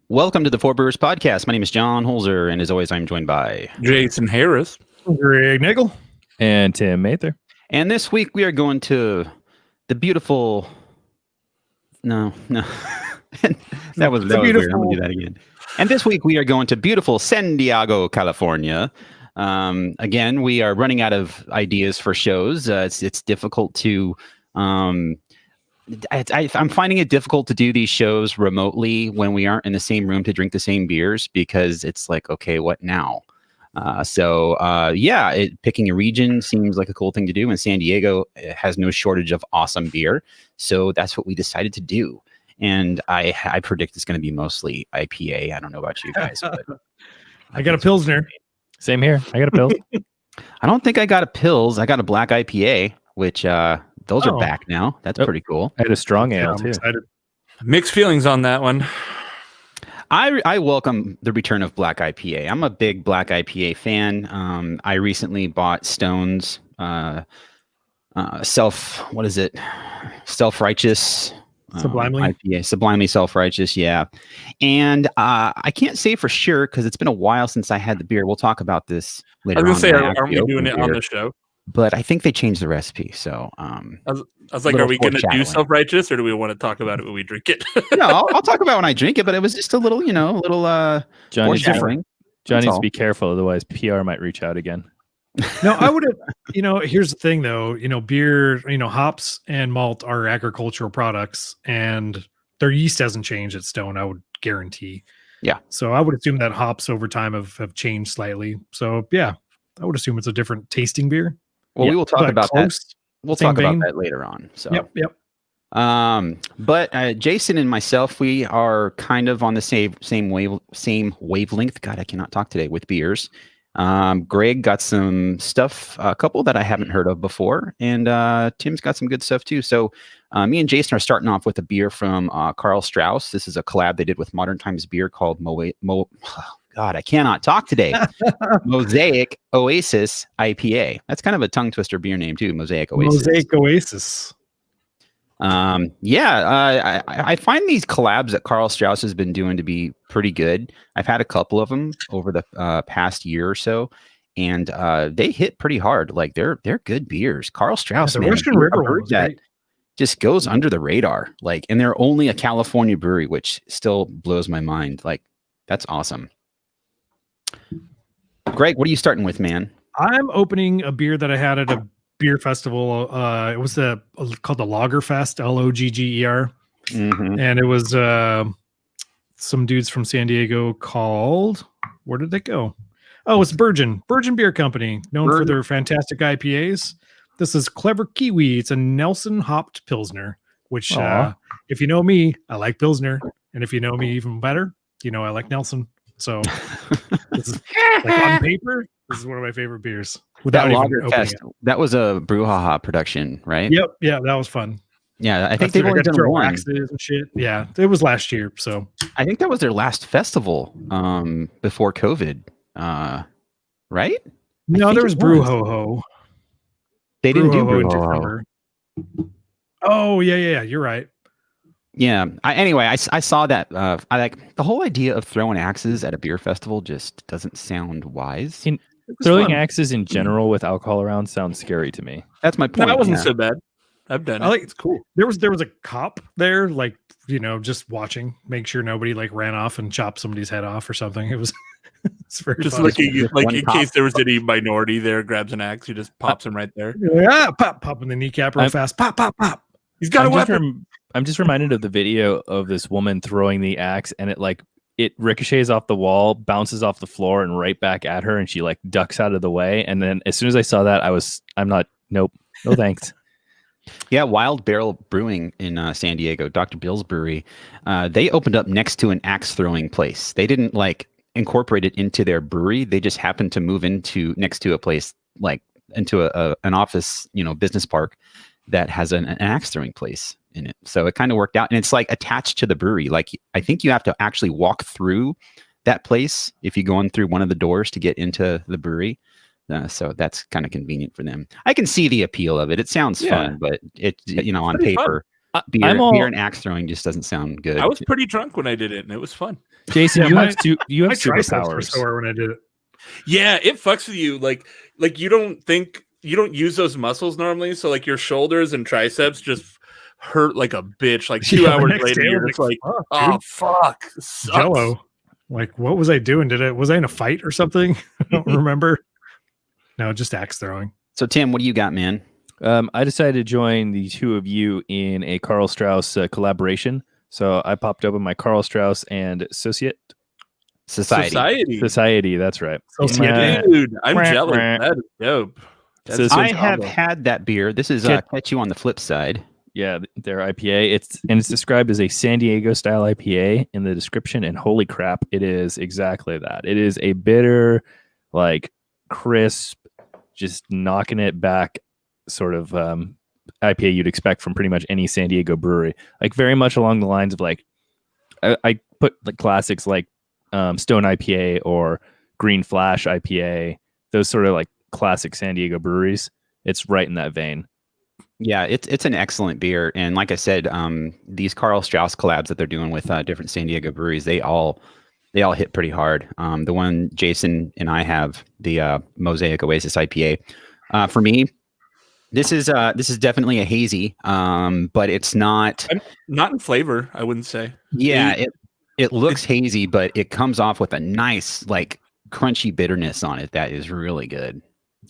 Welcome to the Four Brewers Podcast. My name is John Holzer, and as always, I'm joined by Jason Harris, Greg Nagel, and Tim Mather. And this week we are going to the beautiful. No, that was weird. I'm gonna do that again. And this week we are going to beautiful San Diego, California. Again, we are running out of ideas for shows. It's difficult to. I'm finding it difficult to do these shows remotely when we aren't in the same room to drink the same beers, because it's like, okay, what now? Picking a region seems like a cool thing to do, and San Diego has no shortage of awesome beer. So that's what we decided to do. And I predict it's going to be mostly IPA. I don't know about you guys, but I got a Pilsner. Same here. I got a Pils. I don't think I got a Pils. I got a black IPA, which those are back now. That's pretty cool. I had a strong ale too. Excited. Mixed feelings on that one. I welcome the return of black IPA. I'm a big black IPA fan. I recently bought Stone's self-righteous Sublimely IPA, sublimely self-righteous, yeah. And I can't say for sure because it's been a while since I had the beer. We'll talk about this later. I was gonna say, aren't we doing it on the show? But I think they changed the recipe. So I was like, are we going to do self-righteous, or do we want to talk about it when we drink it? No, I'll talk about it when I drink it. But it was just a little, John needs foreshadowing. to be careful, otherwise PR might reach out again. No, I would have, here's the thing though, beer, hops and malt are agricultural products, and their yeast hasn't changed at Stone, I would guarantee. Yeah. So I would assume that hops over time have changed slightly. So yeah, I would assume it's a different tasting beer. Well, we will talk about that. We'll talk about that later on. So Yep. But Jason and myself, we are kind of on the same wavelength. God, I cannot talk today with beers. Greg got some stuff, a couple that I haven't heard of before, and Tim's got some good stuff too. So me and Jason are starting off with a beer from Carl Strauss. This is a collab they did with Modern Times Beer called God, I cannot talk today. Mosaic Oasis IPA. That's kind of a tongue twister beer name too. Mosaic Oasis. Mosaic Oasis. I find these collabs that Carl Strauss has been doing to be pretty good. I've had a couple of them over the past year or so, and they hit pretty hard. Like they're good beers. Carl Strauss, man, Russian River one that just goes under the radar. Like, and they're only a California brewery, which still blows my mind. Like, that's awesome. Greg, what are you starting with, man? I'm opening a beer that I had at a beer festival. It was called the Lagerfest, Logger. Mm-hmm. And it was some dudes from San Diego called, where did they go? Oh, it's Virgin Beer Company, known for their fantastic IPAs. This is Clever Kiwi. It's a Nelson hopped Pilsner, which if you know me, I like Pilsner. And if you know me even better, I like Nelson. So this is, on paper, this is one of my favorite beers. That was a Brouhaha production, right? Yep. Yeah, that was fun. Yeah, I think they've only done one. Axes and shit. Yeah, it was last year. So I think that was their last festival before COVID, right? No, there was Brewhoho. They didn't do Brewhoho. Oh, yeah. You're right. Yeah. I saw that. I like the whole idea of throwing axes at a beer festival. Just doesn't sound wise. Throwing axes in general with alcohol around sounds scary to me. That's my point. That wasn't so bad. I've done it. I like it's cool. There was a cop there, like just watching, make sure nobody like ran off and chopped somebody's head off or something. It was it's very just funny. like in case there was any minority there, grabs an axe, he just pops him right there. Yeah, pop in the kneecap real fast. Pop. He's got a weapon. I'm just reminded of the video of this woman throwing the axe, and it ricochets off the wall, bounces off the floor, and right back at her, and she like ducks out of the way. And then as soon as I saw that, no thanks. Yeah, Wild Barrel Brewing in San Diego, Dr. Bill's brewery, they opened up next to an axe throwing place. They didn't incorporate it into their brewery. They just happened to move next to a place, into an office, business park that has an axe throwing place in it. So it kind of worked out, and it's attached to the brewery. I think you have to actually walk through that place if you go in through one of the doors to get into the brewery. So that's kind of convenient for them. I can see the appeal of it. It sounds fun, but it on paper, beer and axe throwing just doesn't sound good. I was pretty drunk when I did it, and it was fun. Jason, you have superpowers. Were sore when I did it. Yeah, it fucks with you. Like you don't use those muscles normally, so like your shoulders and triceps just hurt like a bitch. Like 2 hours later, you're just like, oh fuck, Jello. Like, what was I doing? Was I in a fight or something? I don't remember. No, just axe throwing. So Tim, what do you got, man? I decided to join the two of you in a Karl Strauss collaboration. So I popped open my Karl Strauss and Society. That's right. Dude, I'm jealous. That is dope. I have had that beer. This is Catch You on the Flip Side. Yeah, their IPA. It's described as a San Diego style IPA in the description, and holy crap, it is exactly that. It is a bitter, like crisp, just knocking it back sort of IPA you'd expect from pretty much any San Diego brewery. Like very much along the lines of like I put like classics like Stone IPA or Green Flash IPA, those sort of like classic San Diego breweries. It's right in that vein. Yeah, it's an excellent beer, and like I said, these Karl Strauss collabs that they're doing with different San Diego breweries, they all hit pretty hard. The one Jason and I have, the Mosaic Oasis IPA, for me, this is definitely a hazy, but it's not in flavor, I wouldn't say. Yeah, it looks hazy, but it comes off with a nice like crunchy bitterness on it that is really good.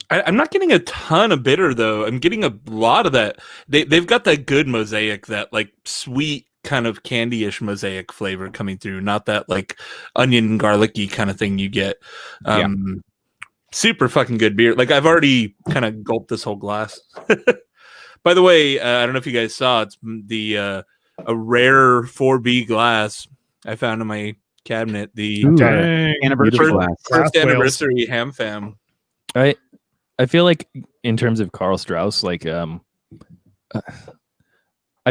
I'm not getting a ton of bitter though. I'm getting a lot of that. They've got that good mosaic, that like sweet kind of candy-ish mosaic flavor coming through, not that like onion garlicky kind of thing you get. Super fucking good beer. Like I've already kind of gulped this whole glass. By the way, I don't know if you guys saw, it's a rare 4B glass I found in my cabinet. The first anniversary Ham Fam. I feel like in terms of Karl Strauss, like I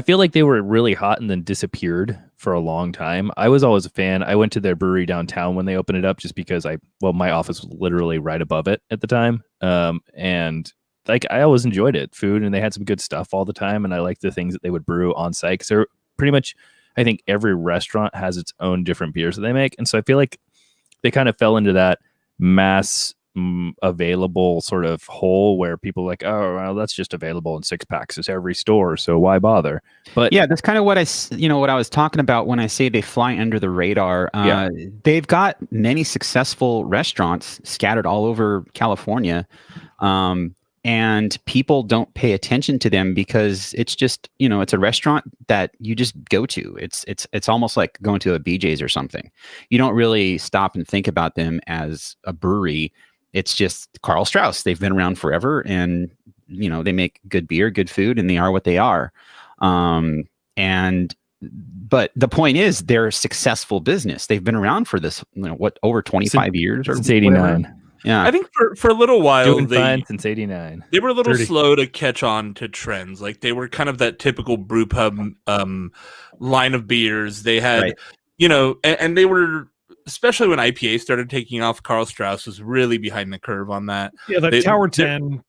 feel like they were really hot and then disappeared for a long time. I was always a fan. I went to their brewery downtown when they opened it up just because my office was literally right above it at the time. And like I always enjoyed it, food, and they had some good stuff all the time. And I liked the things that they would brew on site, because they're pretty much, I think every restaurant has its own different beers that they make. And so I feel like they kind of fell into that mass available sort of hole where people are like, oh, well, that's just available in 6-packs at every store, so why bother? But yeah, that's kind of what I was talking about when I say they fly under the radar. They've got many successful restaurants scattered all over California, and people don't pay attention to them because it's just, it's a restaurant that you just go to. It's almost like going to a BJ's or something. You don't really stop and think about them as a brewery. It's just Karl Strauss. They've been around forever, and they make good beer, good food, and they are what they are. But the point is, they're a successful business. They've been around for this, over 25 years or since '89. Whatever. Yeah, I think for a little while doing fine since '89. They were a little slow to catch on to trends. Like they were kind of that typical brew pub line of beers. They had, and they were. Especially when IPA started taking off, Karl Strauss was really behind the curve on that. Yeah, Tower 10.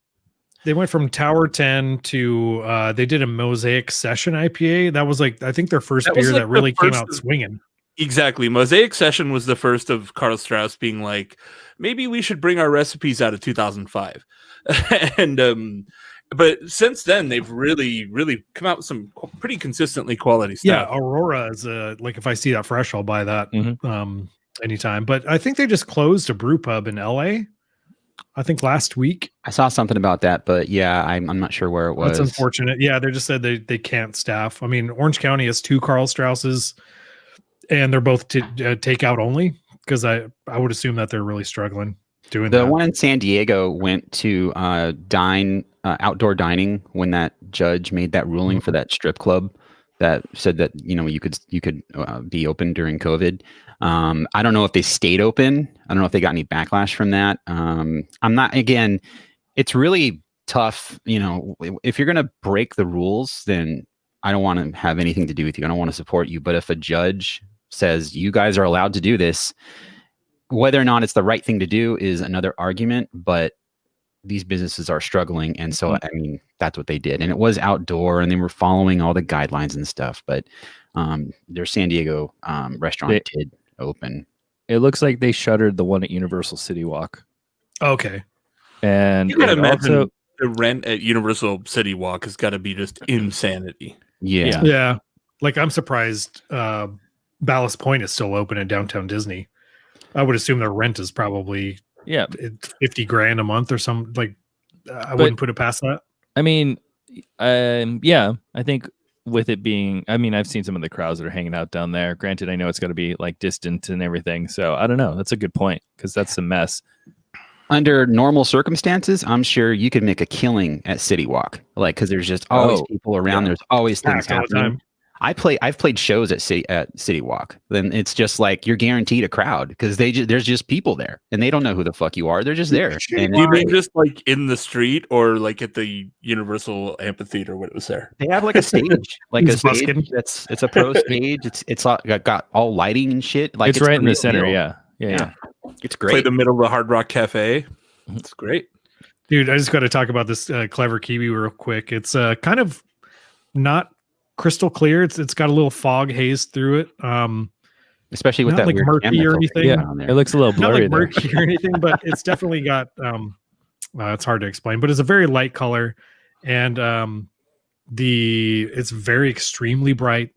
They went from Tower 10 to they did a Mosaic Session IPA. That was like, I think their first beer that really came out swinging. Exactly. Mosaic Session was the first of Karl Strauss being like, maybe we should bring our recipes out of 2005. And but since then, they've really, really come out with some pretty consistently quality stuff. Yeah, Aurora is like, if I see that fresh, I'll buy that anytime. But I think they just closed a brew pub in LA, I think last week. I saw something about that, but yeah, I'm not sure where it was. That's unfortunate. Yeah, they just said they can't staff. I mean, Orange County has 2 Karl Strausses, and they're both takeout only, because I would assume that they're really struggling doing that. The one in San Diego went to outdoor dining when that judge made that ruling for that strip club that said that you could be open during COVID. I don't know if they stayed open. I don't know if they got any backlash from that. It's really tough. If you're going to break the rules, then I don't want to have anything to do with you. I don't want to support you. But if a judge says you guys are allowed to do this, whether or not it's the right thing to do is another argument. But these businesses are struggling, and so I mean that's what they did, and it was outdoor, and they were following all the guidelines and stuff. But their San Diego restaurant did open. It looks like they shuttered the one at Universal City Walk. Okay. And You gotta imagine also, the rent at Universal City Walk has got to be just insanity. Yeah. Like I'm surprised Ballast Point is still open in downtown Disney. I would assume their rent is probably $50,000 a month or something. Like I wouldn't put it past that. I mean, I think with it being, I mean, I've seen some of the crowds that are hanging out down there. Granted, I know it's got to be like distant and everything. So I don't know. That's a good point because that's a mess. Under normal circumstances, I'm sure you could make a killing at City Walk, like because there's just always people around. There's always things happening. I've played shows at City Walk. Then it's just like you're guaranteed a crowd because there's just people there and they don't know who the fuck you are. They're just there. And you mean just like in the street or like at the Universal Amphitheater when it was there? They have like a stage, like a stage. It's a pro stage. It's got all lighting and shit. Like it's right in the center. Yeah. It's great. Play the middle of the Hard Rock Cafe. It's great, dude. I just got to talk about this Clever Kiwi real quick. It's kind of not crystal clear. It's got a little fog haze through it. Especially with not that like weird murky or anything. It looks a little blurry. Not like murky or anything, but it's definitely got. It's hard to explain, but it's a very light color, and it's very extremely bright.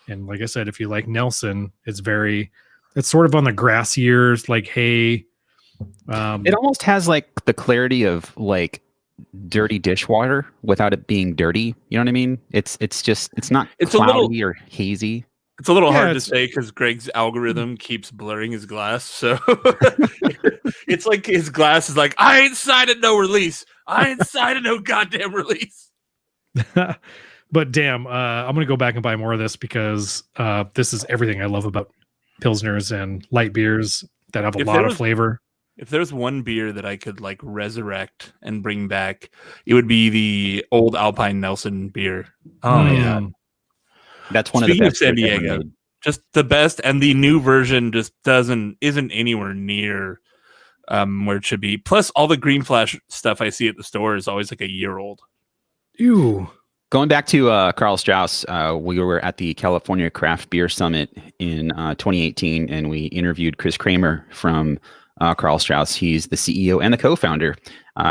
And like I said, if you like Nelson, it's sort of on the grassier, like hay. It almost has like the clarity of like dirty dishwater without it being dirty. You know what I mean? It's not cloudy or hazy. It's a little hard to say because Greg's algorithm keeps blurring his glass. So it's like his glass is like, I ain't signing no release. I ain't signing no goddamn release. But damn, I'm going to go back and buy more of this because this is everything I love about Pilsners and light beers that have a lot of flavor. If there's one beer that I could like resurrect and bring back, it would be the old Alpine Nelson beer. Oh my God. That's one of the best. San Diego, just the best, and the new version just isn't anywhere near where it should be. Plus, all the Green Flash stuff I see at the store is always like a year old. Ew. Going back to Carl Strauss, we were at the California Craft Beer Summit in 2018, and we interviewed Chris Kramer from Carl Strauss. He's the CEO and the co-founder.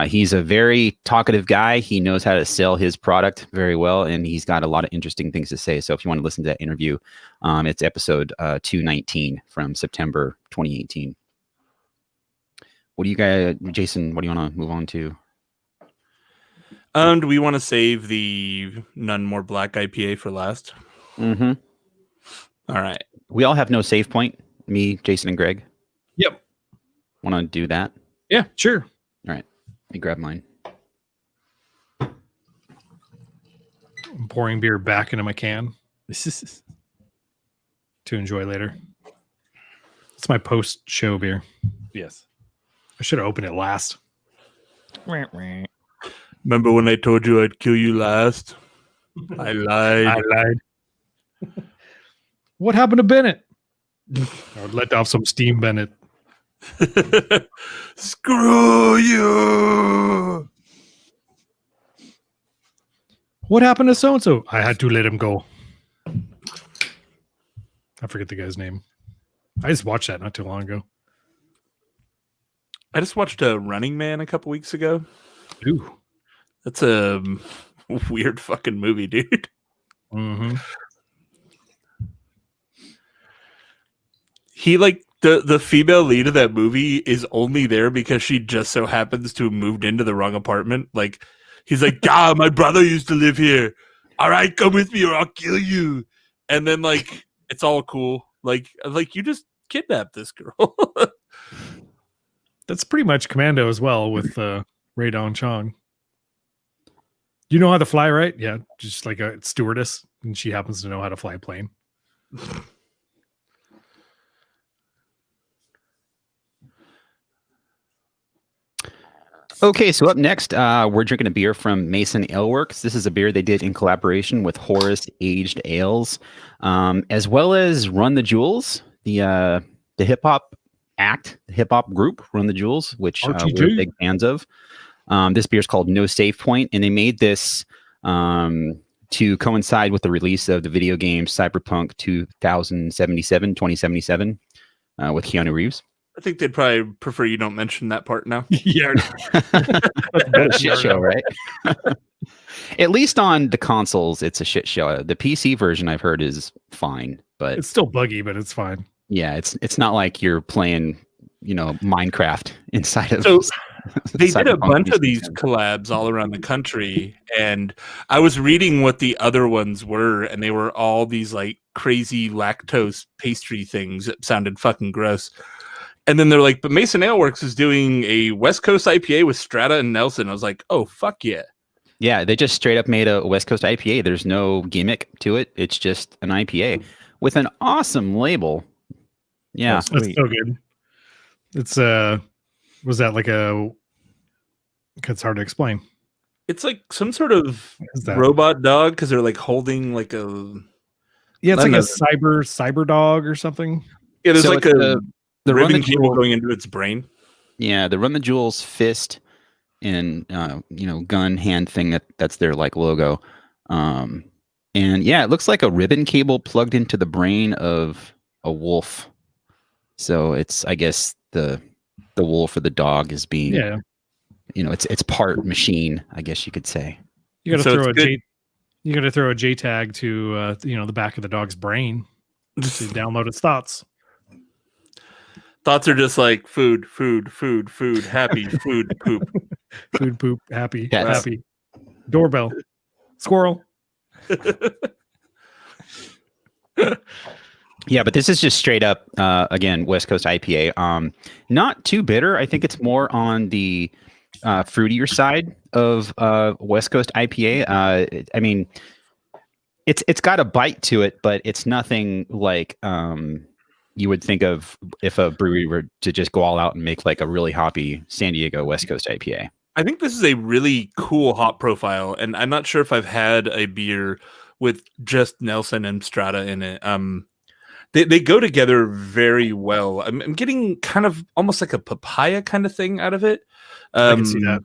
He's a very talkative guy. He knows how to sell his product very well, and he's got a lot of interesting things to say. So if you want to listen to that interview, it's episode 219 from September 2018. What do you guys, Jason, what do you want to move on to? Do we want to save the None More Black IPA for last? Mm-hmm. All right. We all have no save point. Me, Jason, and Greg. Yep. Want to do that? Yeah, sure. All right. Let me grab mine. I'm pouring beer back into my can to enjoy later. It's my post-show beer. Yes. I should have opened it last. Remember when I told you I'd kill you last? I lied. What happened to Bennett? I would let off some steam, Bennett. Screw you. What happened to so-and-so? I had to let him go. I forget the guy's name. I just watched that not too long ago. I just watched Running Man a couple weeks ago. Ooh. That's a weird fucking movie, dude. Mm-hmm. He like the female lead of that movie is only there because she just so happens to have moved into the wrong apartment. Like he's like, "God, my brother used to live here. All right, come with me or I'll kill you." And then like it's all cool. Like you just kidnapped this girl. That's pretty much Commando as well with Ray Dong Chong. You know how to fly, right? Yeah, just like a stewardess, and she happens to know how to fly a plane. Okay, so up next, we're drinking a beer from Mason Ale Works. This is a beer they did in collaboration with Horace Aged Ales, as well as Run the Jewels, the hip hop act, the hip hop group Run the Jewels, which we're big fans of. This beer is called No Save Point, and they made this to coincide with the release of the video game Cyberpunk 2077 with Keanu Reeves. I think they'd probably prefer you don't mention that part now. Yeah. What a shit show, right? At least on the consoles, it's a shit show. The PC version I've heard is fine, but It's still buggy, but it's fine. yeah, it's not like you're playing, Minecraft inside of. So they did a Cyberpunk bunch of PC. these collabs all around the country, and I was reading what the other ones were, and they were all these like crazy lactose pastry things that sounded fucking gross. And then they're like, but Mason Ale Works is doing a West Coast IPA with Strata and Nelson. I was like, oh, fuck yeah. Yeah, they just straight up made a West Coast IPA. There's no gimmick to it. It's just an IPA with an awesome label. Yeah. Oh, That's sweet. so good. It's was that like it's hard to explain. It's like some sort of What is that? robot dog because they're like holding like a. Yeah, it's I like a don't cyber dog or something. Yeah, there's So like it's a the Run the ribbon cable Jewels, going into its brain. yeah, the Run the Jewels fist and gun hand thing that's their like logo. And yeah, it looks like a ribbon cable plugged into the brain of a wolf. So it's, I guess, the wolf or the dog is being, Yeah, it's part machine, I guess you could say. you got to So throw it's a good. J. You got to throw a J tag to the back of the dog's brain to download its thoughts. Thoughts are just like food, happy, food, poop. Food, poop, happy, Yes. happy. Doorbell, squirrel. Yeah, but this is just straight up, again, West Coast IPA. Not too bitter. I think it's more on the fruitier side of West Coast IPA. I mean, it's got a bite to it, but it's nothing like you would think of if a brewery were to just go all out and make like a really hoppy San Diego West Coast IPA. I think this is a really cool hop profile, and I'm not sure if I've had a beer with just Nelson and Strata in it. They go together very well. I'm getting kind of almost like a papaya kind of thing out of it. I can see that.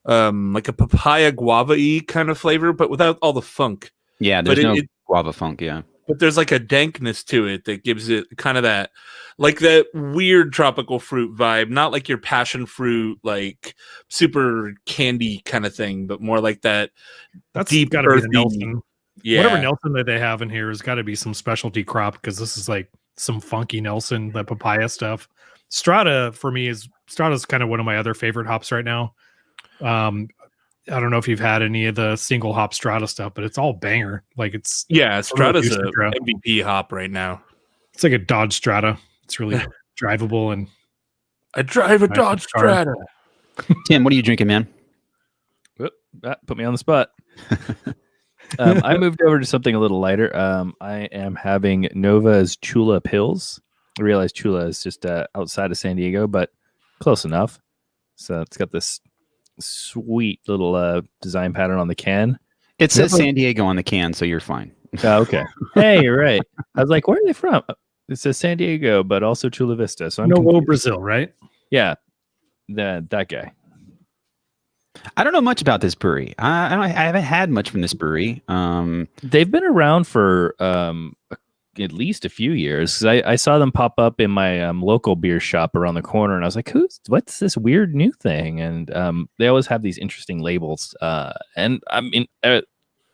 Like a papaya guava-y kind of flavor, but without all the funk. Yeah, there's But no guava funk. Yeah. But there's like a dankness to it that gives it kind of that, like that weird tropical fruit vibe, not like your passion fruit, like super candy kind of thing, but more like that. That's deep got to be the earthy- Nelson. Yeah. Whatever Nelson that they have in here has got to be some specialty crop because this is like some funky Nelson, the papaya stuff. Strata for me Strata's kind of one of my other favorite hops right now. I don't know if you've had any of the single hop Strata stuff, but it's all banger. Like it's Strata's juicy a Strata. MVP hop right now. It's like a Dodge Strata. It's really drivable and I drive a Nice Dodge car. Strata. Tim, what are you drinking, man? Whoop, that put me on the spot. I moved over to something a little lighter. I am having Nova's Chula Pills. I realize Chula is just outside of San Diego, but close enough. So it's got this sweet little design pattern on the can. It says Nova- San Diego on the can, so you're fine. Oh, okay. Hey, you're right. I was like, where are they from? It says San Diego, but also Chula Vista. So I'm Novo confused. Brazil, right? Yeah, that guy. I don't know much about this brewery. I haven't had much from this brewery. They've been around for at least a few years. 'Cause I saw them pop up in my local beer shop around the corner, and I was like, what's this weird new thing? And they always have these interesting labels. And I mean,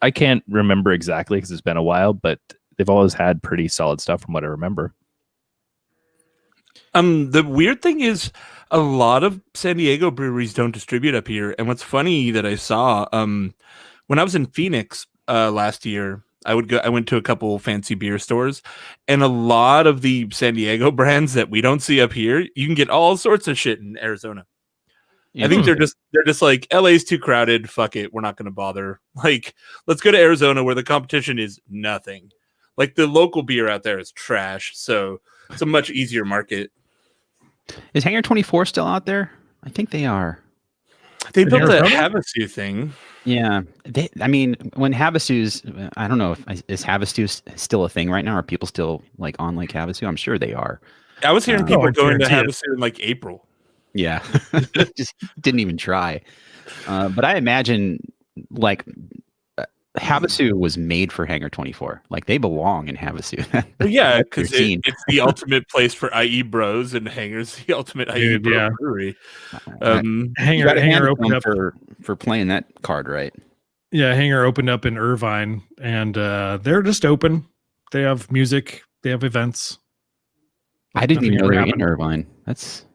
I can't remember exactly because it's been a while, but they've always had pretty solid stuff from what I remember. The weird thing is a lot of San Diego breweries don't distribute up here. And what's funny that I saw, when I was in Phoenix last year, I went to a couple fancy beer stores, and a lot of the San Diego brands that we don't see up here, you can get all sorts of shit in Arizona. I think they're just like, LA's too crowded. Fuck it. We're not going to bother. Like, let's go to Arizona where the competition is nothing. Like the local beer out there is trash. So it's a much easier market. Is Hangar 24 still out there? I think they are. They In built that Arizona? Havasu thing. Yeah. I mean, when Havasu's, I don't know, is Havasu still a thing right now? Are people still like on Lake Havasu? I'm sure they are. I was hearing Oh, people I going to guarantee it. Havasu in like April. Yeah, just didn't even try. But I imagine like Havasu was made for Hangar 24. Like they belong in Havasu. Well, yeah, That's because their scene. it's the ultimate place for IE bros, and Hangar's the ultimate IE Dude, bro yeah. brewery. You Hangar gotta hand Hangar it to opened them up. for playing that card right. Yeah, Hangar opened up in Irvine, and they're just open. They have music. They have events. I didn't even Nothing's know ever they were in happened. Irvine. That's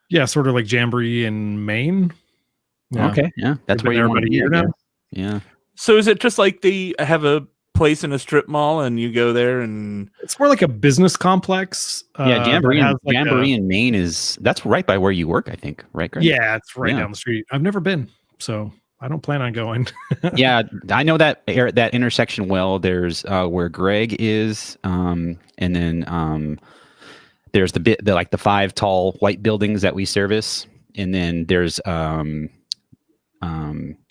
Yeah, sort of like Jamboree in Maine. Yeah. okay. Yeah, that's They've where been you there want about to a be. year I now. guess. Yeah. So is it just like they have a place in a strip mall, and you go there and It's more like a business complex. Yeah, that Jamboree, has like Jamboree in Maine that's right by where you work, I think, right, Greg? yeah, it's right Yeah. down the street. I've never been, so I don't plan on going. Yeah, I know that that intersection well. There's where Greg is, and then there's the 5 tall white buildings that we service, and then there's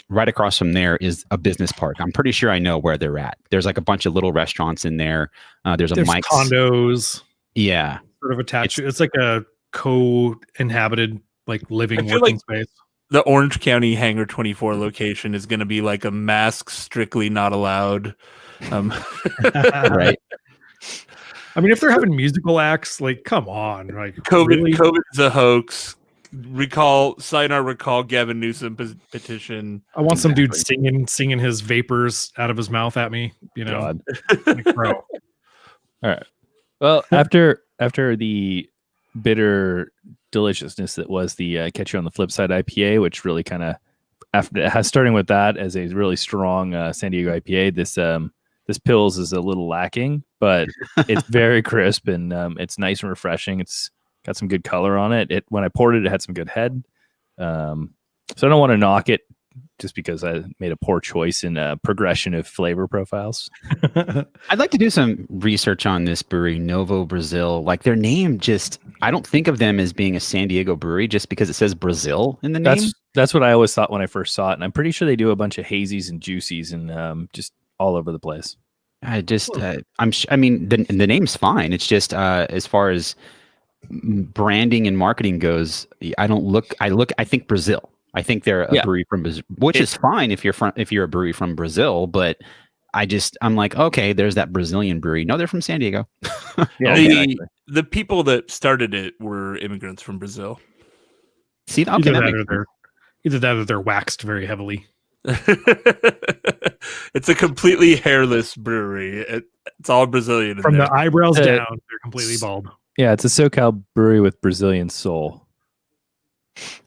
right across from there is a business park. I'm pretty sure I know where they're at. There's like a bunch of little restaurants in there. There's There's Mike's. condos Yeah, sort of attached. It's like a co-inhabited like living I feel working like- space. the Orange County Hangar 24 location is going to be like a mask strictly not allowed. right. I mean, if they're having musical acts, like, come on, like, COVID really? COVID is a hoax. Sign our recall Gavin Newsom petition. I want some dude Exactly. singing his vapors out of his mouth at me. You know, God. like, bro. All right. Well, after the bitter deliciousness that was the Catch You on the Flip Side IPA, which really kind of starting with that as a really strong San Diego IPA, this Pils is a little lacking, but it's very crisp and it's nice and refreshing. It's got some good color on it. When I poured it, it had some good head. So I don't want to knock it just because I made a poor choice in progression of flavor profiles. I'd like to do some research on this brewery, Novo Brazil. Like their name I don't think of them as being a San Diego brewery just because it says Brazil in the name. That's what I always thought when I first saw it. And I'm pretty sure they do a bunch of hazies and juicies and just all over the place. I mean, the name's fine. It's just as far as branding and marketing goes, I think Brazil. I think they're a brewery from Brazil, which is fine if you're a brewery from Brazil, but I'm like, okay, there's that Brazilian brewery. No, they're from San Diego. Yeah, The people that started it were immigrants from Brazil. See, okay, either that or they're waxed very heavily. It's a completely hairless brewery. It's all Brazilian. From the eyebrows Uh, down, they're completely bald. Yeah, it's a SoCal brewery with Brazilian soul.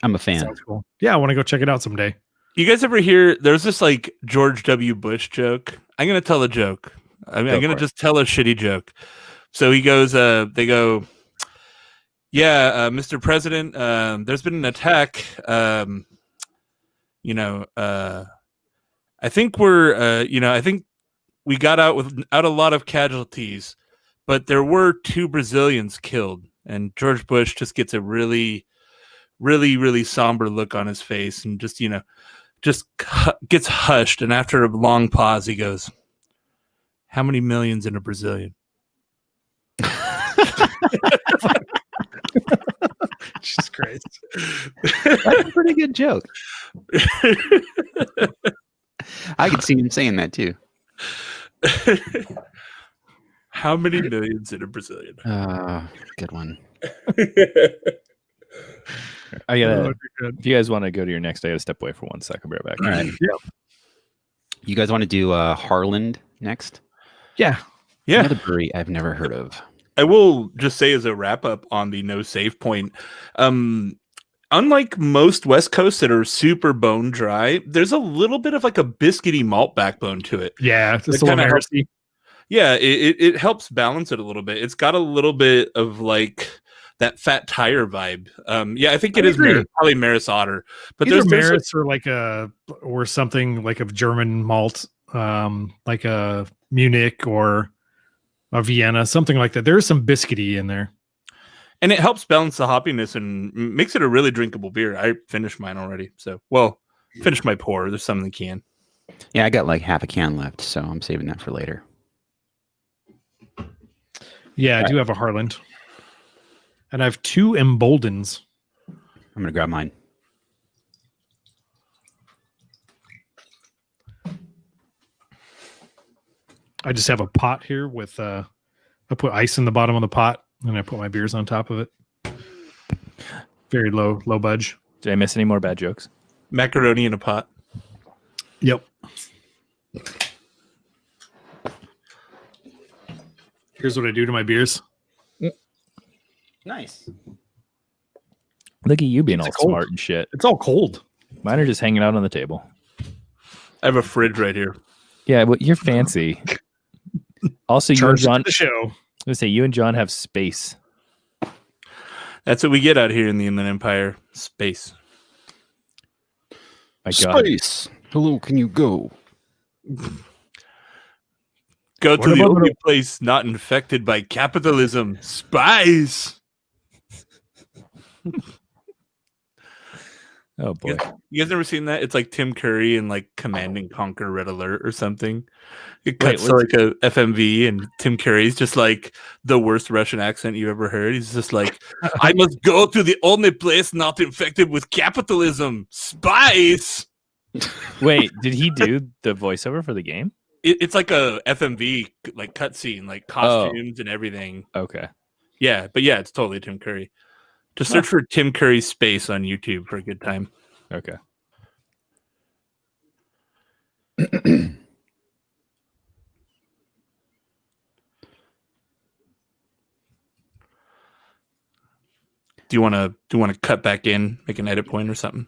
I'm a fan. Sounds cool. Yeah, I want to go check it out someday. You guys ever hear there's this like George W. Bush joke? I'm gonna tell a joke. I'm gonna just tell a shitty joke. So he goes, they go, yeah, Mr. President, there's been an attack. I think I think we got out a lot of casualties, but there were 2 Brazilians killed. And George Bush just gets a really, really, really somber look on his face and just gets hushed. And after a long pause, he goes, "How many millions in a Brazilian?" Jesus Christ. That's a pretty good joke. I could see him saying that too. How many millions in a Brazilian? Good one. I gotta. that'd be good. If you guys want to go to your next, I gotta step away for 1 second. I'll be right back. All right. You guys want to do Harland next? Yeah. Yeah. Another brewery I've never heard of. I will just say as a wrap up on the no save point, unlike most West Coasts that are super bone dry, there's a little bit of like a biscuity malt backbone to it. Yeah. Just It a little kinda helps- heresy. Yeah, it helps balance it a little bit. It's got a little bit of like that fat tire vibe. Yeah, I think it is probably Maris Otter, but Either there's Maris or something like a German malt, like a Munich or a Vienna, something like that. There's some biscuity in there. and it helps balance the hoppiness and makes it a really drinkable beer. I finished mine already, finished my pour. There's some in the can. Yeah, I got like half a can left, so I'm saving that for later. Yeah, I do have a Harland. And I have 2 Emboldens. I'm gonna grab mine. I just have a pot here with I put ice in the bottom of the pot and I put my beers on top of it. Very low budge. Did I miss any more bad jokes? Macaroni in a pot. Yep. Here's what I do to my beers. Nice. Look at you being all It's cold. smart and shit. It's all cold. Mine are just hanging out on the table. I have a fridge right here. Yeah, but you're fancy. Also, you and Charge John. the show. I was gonna say you and John have space. That's what we get out here in the Inland Empire. Space. My God. Space. Hello, can you go? Go What to the about only the- place not infected by capitalism. Spice. Oh boy. You guys never seen that? It's like Tim Curry and like Command and Conquer Red Alert or something. It cuts to like a FMV and Tim Curry's just like the worst Russian accent you ever heard. He's just like, I must go to the only place not infected with capitalism. Spice. Wait, did he do the voiceover for the game? It's like a FMV like cutscene, like costumes and everything. Okay. Yeah, but yeah, it's totally Tim Curry. Just search for Tim Curry Space on YouTube for a good time. Okay. Do you want to cut back in, make an edit point or something?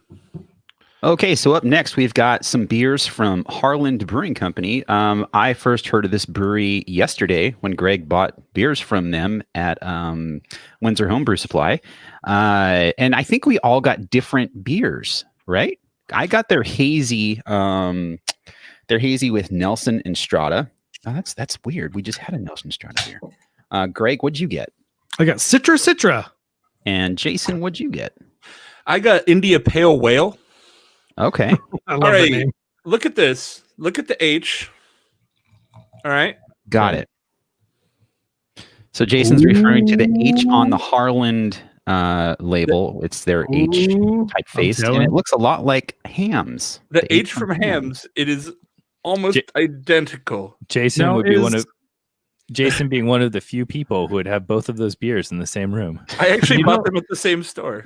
Okay, so up next we've got some beers from Harland Brewing Company. I first heard of this brewery yesterday when Greg bought beers from them at Windsor Homebrew Supply, and I think we all got different beers, right? I got their hazy with Nelson and Strata. Oh, that's weird. We just had a Nelson Strata beer. Greg, what'd you get? I got Citra. And Jason, what'd you get? I got India Pale Whale. Okay. I love All that right, name. look at this. Look at the H. All right. Got it. So Jason's referring to the H on the Harland label. It's their H Ooh, typeface, I'm and it telling. looks a lot like Hams. The H from Hams, it is almost identical. Jason Now would be one is- of Jason being one of the few people who would have both of those beers in the same room. I actually You bought know- them at the same store.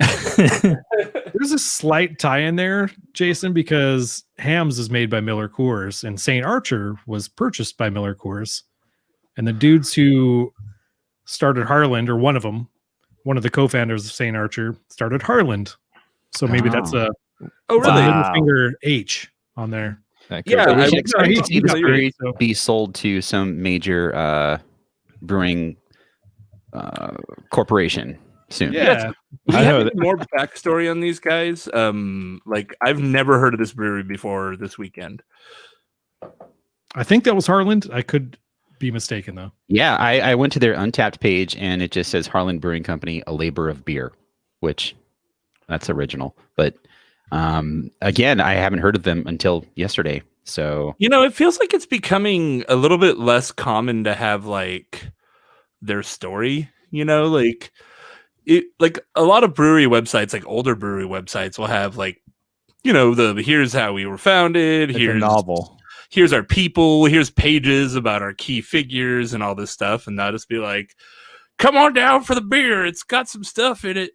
There's a slight tie in there, Jason, because Hams is made by Miller Coors and St. Archer was purchased by Miller Coors. And the dudes who started Harland, or one of them, one of the co-founders of St. Archer, started Harland. So maybe that's a Oh, it's a really? Wow. middle finger H on there. That could Yeah, So we I should would- expect he- to see this he- brewery so- be sold to some major brewing corporation soon. Yeah. We I know have that- more backstory on these guys. Like I've never heard of this brewery before this weekend. I think that was Harland. I could be mistaken though. Yeah, I went to their Untapped page and it just says Harland Brewing Company, a labor of beer, which that's original. But again, I haven't heard of them until yesterday. So You know, it feels like it's becoming a little bit less common to have like their story, you know, like a lot of brewery websites, like older brewery websites will have like, you know, here's how we were founded, It's a here's novel. here's our people, here's pages about our key figures and all this stuff, and not just be like, come on down for the beer, it's got some stuff in it.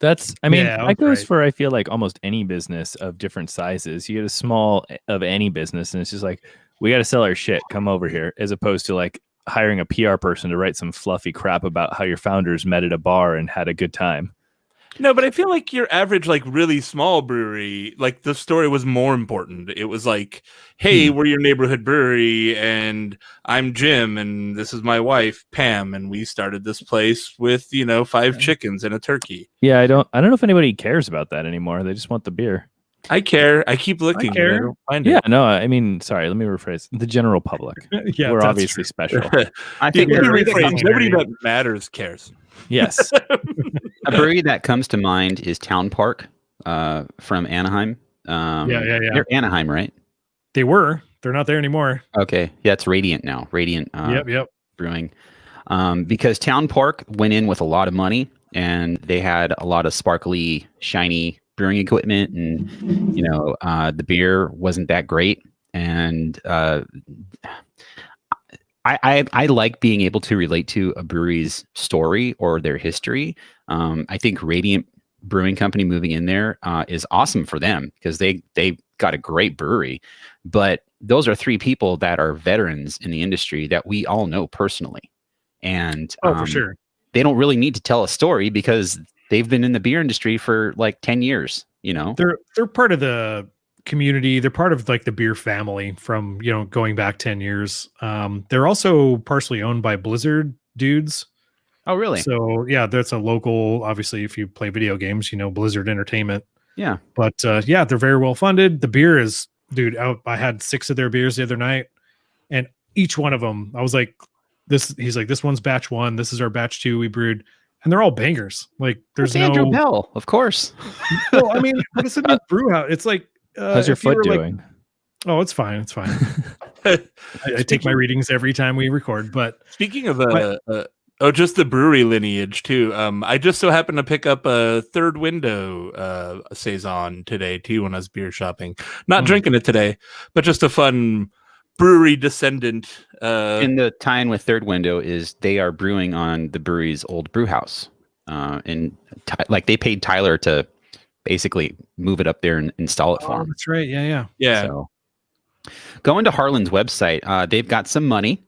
That's, I mean, Yeah, that goes right. for, I feel like almost any business of different sizes. You get a small of any business, and it's just like, we got to sell our shit. Come over here, as opposed to like hiring a PR person to write some fluffy crap about how your founders met at a bar and had a good time. No, but I feel like your average, like really small brewery, like the story was more important. It was like, hey, we're your neighborhood brewery, and I'm Jim, and this is my wife, Pam, and we started this place with, 5 chickens and a turkey. Yeah, I don't know if anybody cares about that anymore. They just want the beer. I care. I keep looking. but I care. don't find Yeah, it. no, I mean, sorry, let me rephrase. The general public. Yeah, We're that's obviously true. special. I Let think me a brewery, that rephrase. comes, Nobody that matters cares. Yes. a brewery that comes to mind is Town Park from Anaheim. Yeah. They're Anaheim, right? They were. They're not there anymore. Okay. Yeah, it's Radiant now. Radiant Yep. Brewing. Because Town Park went in with a lot of money and they had a lot of sparkly, shiny brewing equipment, and the beer wasn't that great. And I like being able to relate to a brewery's story or their history. I think Radiant Brewing Company moving in there is awesome for them because they got a great brewery. But those are three people that are veterans in the industry that we all know personally. And for sure. They don't really need to tell a story because they've been in the beer industry for like 10 years, They're part of the community. They're part of like the beer family from, going back 10 years. They're also partially owned by Blizzard dudes. Oh, really? So yeah, that's a local, obviously, if you play video games, Blizzard Entertainment. Yeah. But yeah, they're very well funded. The beer is, dude, I had 6 of their beers the other night, and each one of them, I was like, he's like, this one's batch 1. This is our batch 2 we brewed. And they're all bangers. Like there's That's Andrew Bell, of course. No, I mean, but it's a new brew house. It's like, how's your foot doing? Oh, it's fine. It's fine. I take my readings every time we record. But speaking of just the brewery lineage too. I just so happened to pick up a Third Window saison today too when I was beer shopping. Not drinking it today, but just a fun brewery descendant. And the tie-in with Third Window is they are brewing on the brewery's old brew house, and like they paid Tyler to basically move it up there and install it for him. That's right. Yeah. So go into Harlan's website. They've got some money.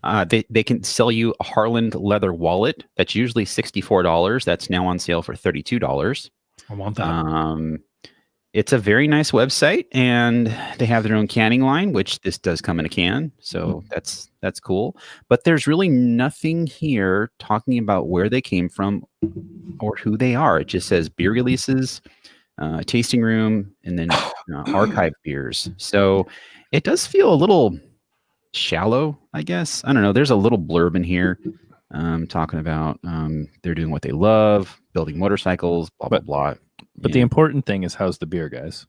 They can sell you a Harlan leather wallet that's usually $64. That's now on sale for $32. I want that. It's a very nice website, and they have their own canning line, which this does come in a can. So that's cool. But there's really nothing here talking about where they came from or who they are. It just says beer releases, tasting room, and then archive beers. So it does feel a little shallow, I guess. I don't know. There's a little blurb in here talking about they're doing what they love, building motorcycles, blah, blah. But the important thing is, how's the beer, guys?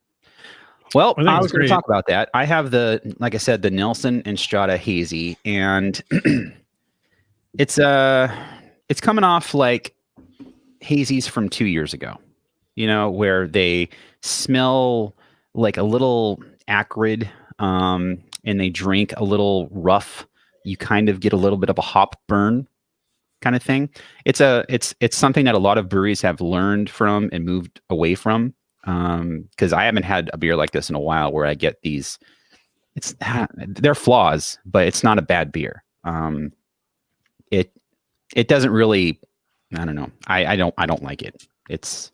Well, I was going to talk about that. I have like I said, the Nelson and Strata Hazy, and it's coming off like hazies from 2 years ago, where they smell like a little acrid, and they drink a little rough. You kind of get a little bit of a hop burn kind of thing. It's something that a lot of breweries have learned from and moved away from. Because I haven't had a beer like this in a while where I get these. They're flaws, but it's not a bad beer. It doesn't really. I don't know. I don't like it. It's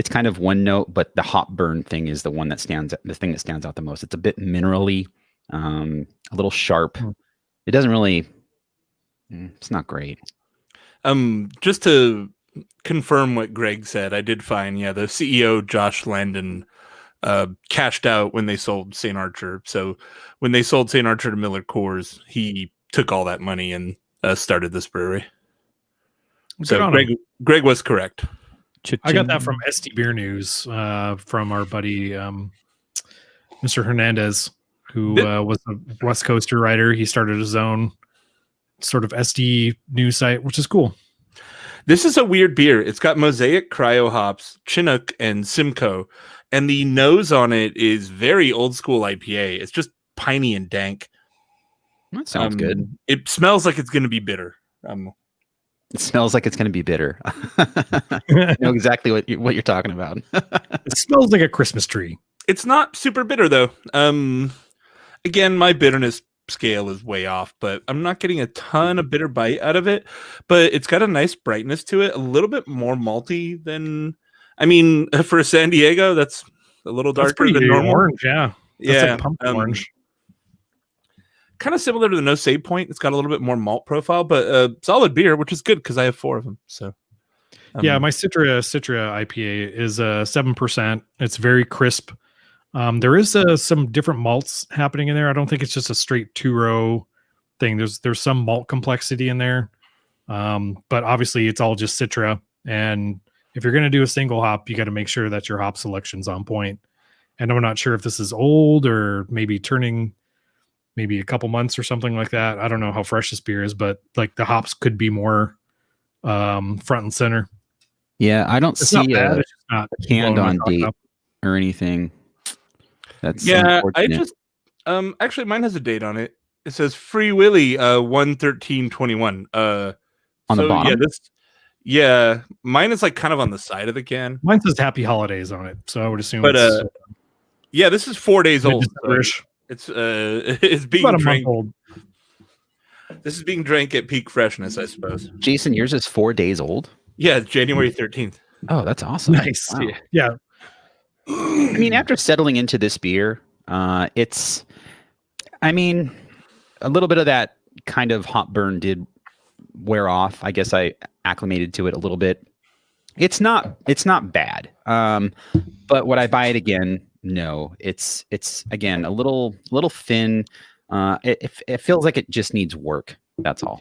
kind of one note, but the hop burn thing is the thing that stands out the most. It's a bit minerally, a little sharp. It doesn't really. It's not great. Just to confirm what Greg said, I did find, the CEO, Josh Landon, cashed out when they sold St. Archer. So when they sold St. Archer to Miller Coors, he took all that money and started this brewery. So Greg was correct. I got that from SD Beer News from our buddy, Mr. Hernandez, who was a West Coaster writer. He started his own sort of SD news site, which is cool. This is a weird beer. It's got Mosaic Cryo hops, Chinook, and Simcoe, and the nose on it is very old school IPA. It's just piney and dank. That sounds good. It smells like it's going to be bitter. It smells like it's going to be bitter. I know exactly what you're talking about. It smells like a Christmas tree. It's not super bitter though. Again, my bitterness scale is way off, but I'm not getting a ton of bitter bite out of it, but it's got a nice brightness to it, a little bit more malty than, for San Diego, that's a little darker than normal. Orange, yeah. That's like pumpkin orange. Kind of similar to the No Save Point. It's got a little bit more malt profile, but solid beer, which is good because I have 4 of them. So yeah, my Citra IPA is 7%. It's very crisp. There is some different malts happening in there. I don't think it's just a straight 2-row thing. There's some malt complexity in there. But obviously it's all just Citra. And if you're going to do a single hop, you got to make sure that your hop selection's on point. And I'm not sure if this is old or maybe turning maybe a couple months or something like that. I don't know how fresh this beer is, but like the hops could be more front and center. Yeah, I don't It's not see bad. a It's just not canned blowing my on socks date off. or anything. That's Yeah, I unfortunate. just actually mine has a date on it. It says Free Willy 1/13/21. On the So yeah, bottom? mine is like kind of on the side of the can. Mine says Happy Holidays on it, so I would assume But it's yeah, this is 4 days old. So mid-December-ish. it's It's being about a month drank. old. This is being drank at peak freshness, I suppose. Jason, yours is 4 days old. Yeah, January 13th. Oh, that's awesome. Nice. Wow. Yeah. I mean, after settling into this beer, it's, I mean, a little bit of that kind of hot burn did wear off. I guess I acclimated to it a little bit. It's not bad. But would I buy it again? No. It's again a little thin. It feels like it just needs work. That's all.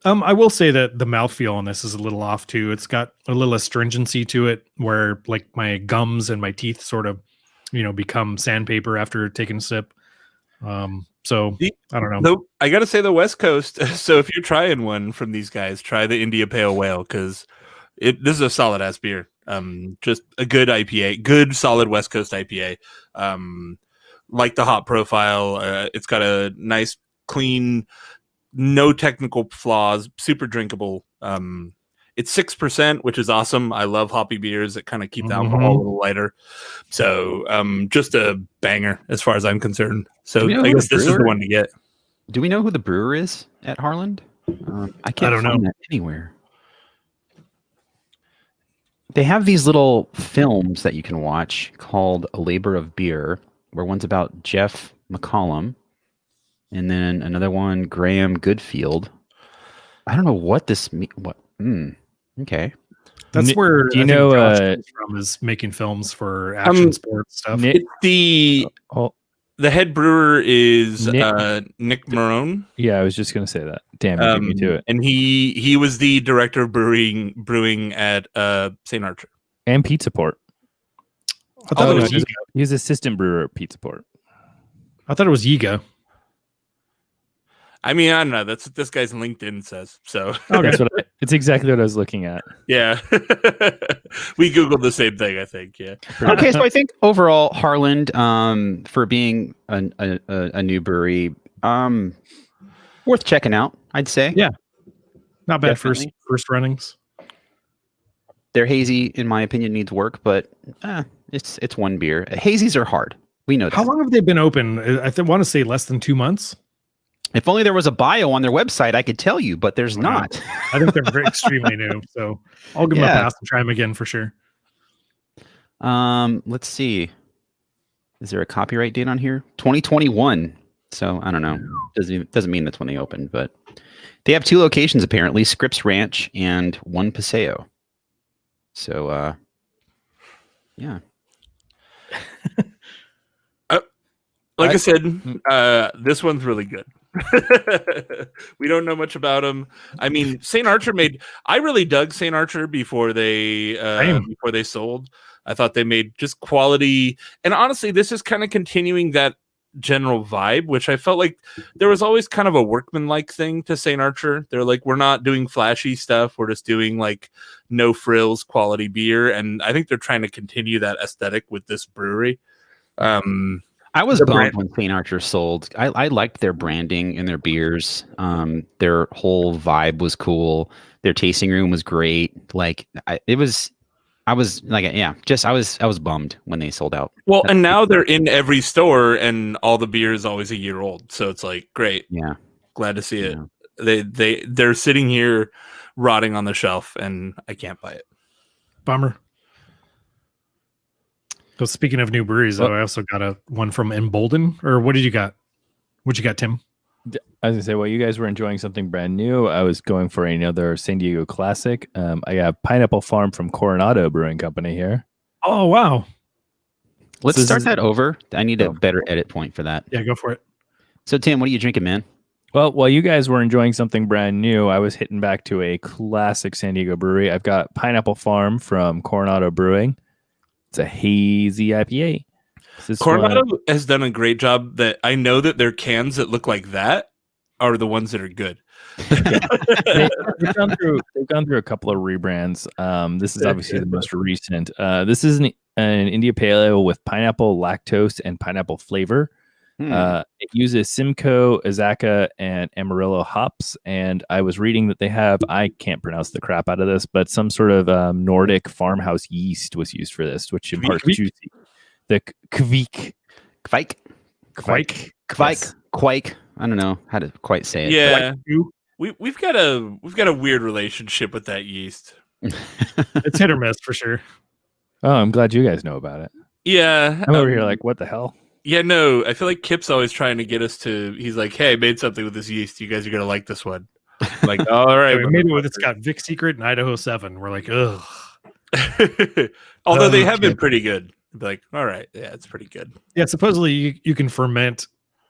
I will say that the mouthfeel on this is a little off too. It's got a little astringency to it where like my gums and my teeth sort of, become sandpaper after taking a sip. So I don't know. Though I gotta say the West Coast. So if you're trying one from these guys, try the India Pale Whale because this is a solid ass beer. Just a good IPA, good solid West Coast IPA. Like the hop profile, it's got a nice, clean, no technical flaws, super drinkable. It's 6%, which is awesome. I love hoppy beers that kind of keep the alcohol a little lighter. So just a banger as far as I'm concerned. So I guess this is the one to get. Do we know who the brewer is at Harland? I can't don't find know. that anywhere. They have these little films that you can watch called A Labor of Beer, where one's about Jeff McCollum, and then another one, Graham Goodfield. I don't know what this means. What? Okay. That's where do you I think know, Josh comes from, is making films for action sports stuff. Nick, The head brewer is Nick Marone. yeah, I was just gonna say that. Damn, you beat me to it. And he was the director of brewing at St. Archer. And Pizza Port. I thought it was no, Yiga. He was assistant brewer at Pizza Port. I thought it was Yiga. I mean, I don't know. That's what this guy's LinkedIn says. So That's it's exactly what I was looking at. yeah, we Googled the same thing. I think. Yeah. Okay, so I think overall, Harland, for being a new brewery, worth checking out. I'd say. Yeah. Not bad Definitely. first runnings. Their hazy, in my opinion, needs work, but it's one beer. Hazies are hard. We know that. How long have they been open? I want to say less than 2 months. If only there was a bio on their website, I could tell you, but there's not. I think they're extremely new. So I'll give them a pass and try them again for sure. Let's see. Is there a copyright date on here? 2021. So I don't know. Doesn't mean that's when they opened, but they have 2 locations apparently: Scripps Ranch and one Paseo. So yeah. Like I said, this one's really good. We don't know much about them. I mean, St. Archer I really dug St. Archer before they sold. I thought they made just quality, and honestly, this is kind of continuing that general vibe, which I felt like there was always kind of a workmanlike thing to St. Archer. They're like, we're not doing flashy stuff. We're just doing like no frills quality beer, and I think they're trying to continue that aesthetic with this brewery. I was bummed when St. Archer sold. I liked their branding and their beers. Their whole vibe was cool. Their tasting room was great. Like I was bummed when they sold out. Well, and now they're in every store, and all the beer is always a year old. So it's like, great. Yeah, glad to see it. They're sitting here rotting on the shelf, and I can't buy it. Bummer. So speaking of new breweries, though, I also got one from Embolden. Or what did you got? What'd you got, Tim? I was gonna say, well, you guys were enjoying something brand new. I was going for another San Diego classic. I got Pineapple Farm from Coronado Brewing Company here. Oh wow! Let's start that over. I need a better edit point for that. Yeah, go for it. So Tim, what are you drinking, man? Well, while you guys were enjoying something brand new, I was hitting back to a classic San Diego brewery. I've got Pineapple Farm from Coronado Brewing. It's a hazy IPA. Coronado has done a great job. That I know that their cans that look like that are the ones that are good. They've gone through a couple of rebrands. This is obviously the most recent. This is an India Pale Ale with pineapple, lactose, and pineapple flavor. It uses Simcoe, Azaka, and Amarillo hops. And I was reading that they have, I can't pronounce the crap out of this, but some sort of Nordic farmhouse yeast was used for this, which imparts juicy. The Kvik. Quake. I don't know how to quite say it. Yeah, we've got a weird relationship with that yeast. It's hit or miss for sure. Oh, I'm glad you guys know about it. Yeah, I'm over here like, what the hell? Yeah, no, I feel like Kip's always trying to get us to. He's like, "Hey, I made something with this yeast. You guys are gonna like this one." I'm like, oh, all right, we made it with it's got Vic Secret and Idaho 7. We're like, ugh. Although they have been pretty good. I'd be like, all right, yeah, it's pretty good. Yeah, supposedly you can ferment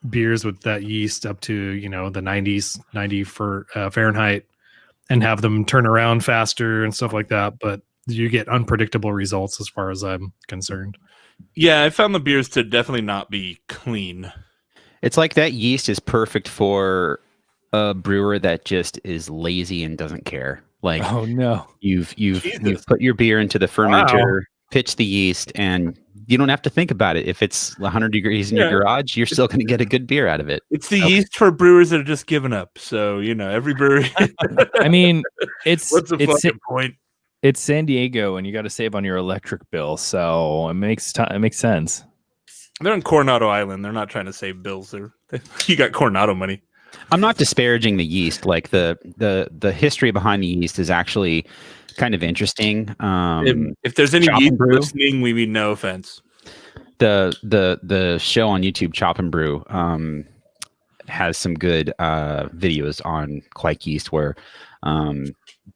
beers with that yeast up to the 90 for Fahrenheit, and have them turn around faster and stuff like that. But you get unpredictable results as far as I'm concerned. Yeah, I found the beers to definitely not be clean. It's like that yeast is perfect for a brewer that just is lazy and doesn't care. Like, oh no, you've put your beer into the fermenter, pitch the yeast, and you don't have to think about it. If it's 100 degrees in your garage, you're still going to get a good beer out of it. It's the yeast for brewers that are just giving up. So every brewery. I mean, what's the fucking point? It's San Diego, and you got to save on your electric bill, so it makes sense. They're on Coronado Island. They're not trying to save bills. You got Coronado money. I'm not disparaging the yeast. Like the history behind the yeast is actually kind of interesting. If there's any yeast listening, we mean no offense. The show on YouTube, Chop and Brew, has some good videos on Quake yeast where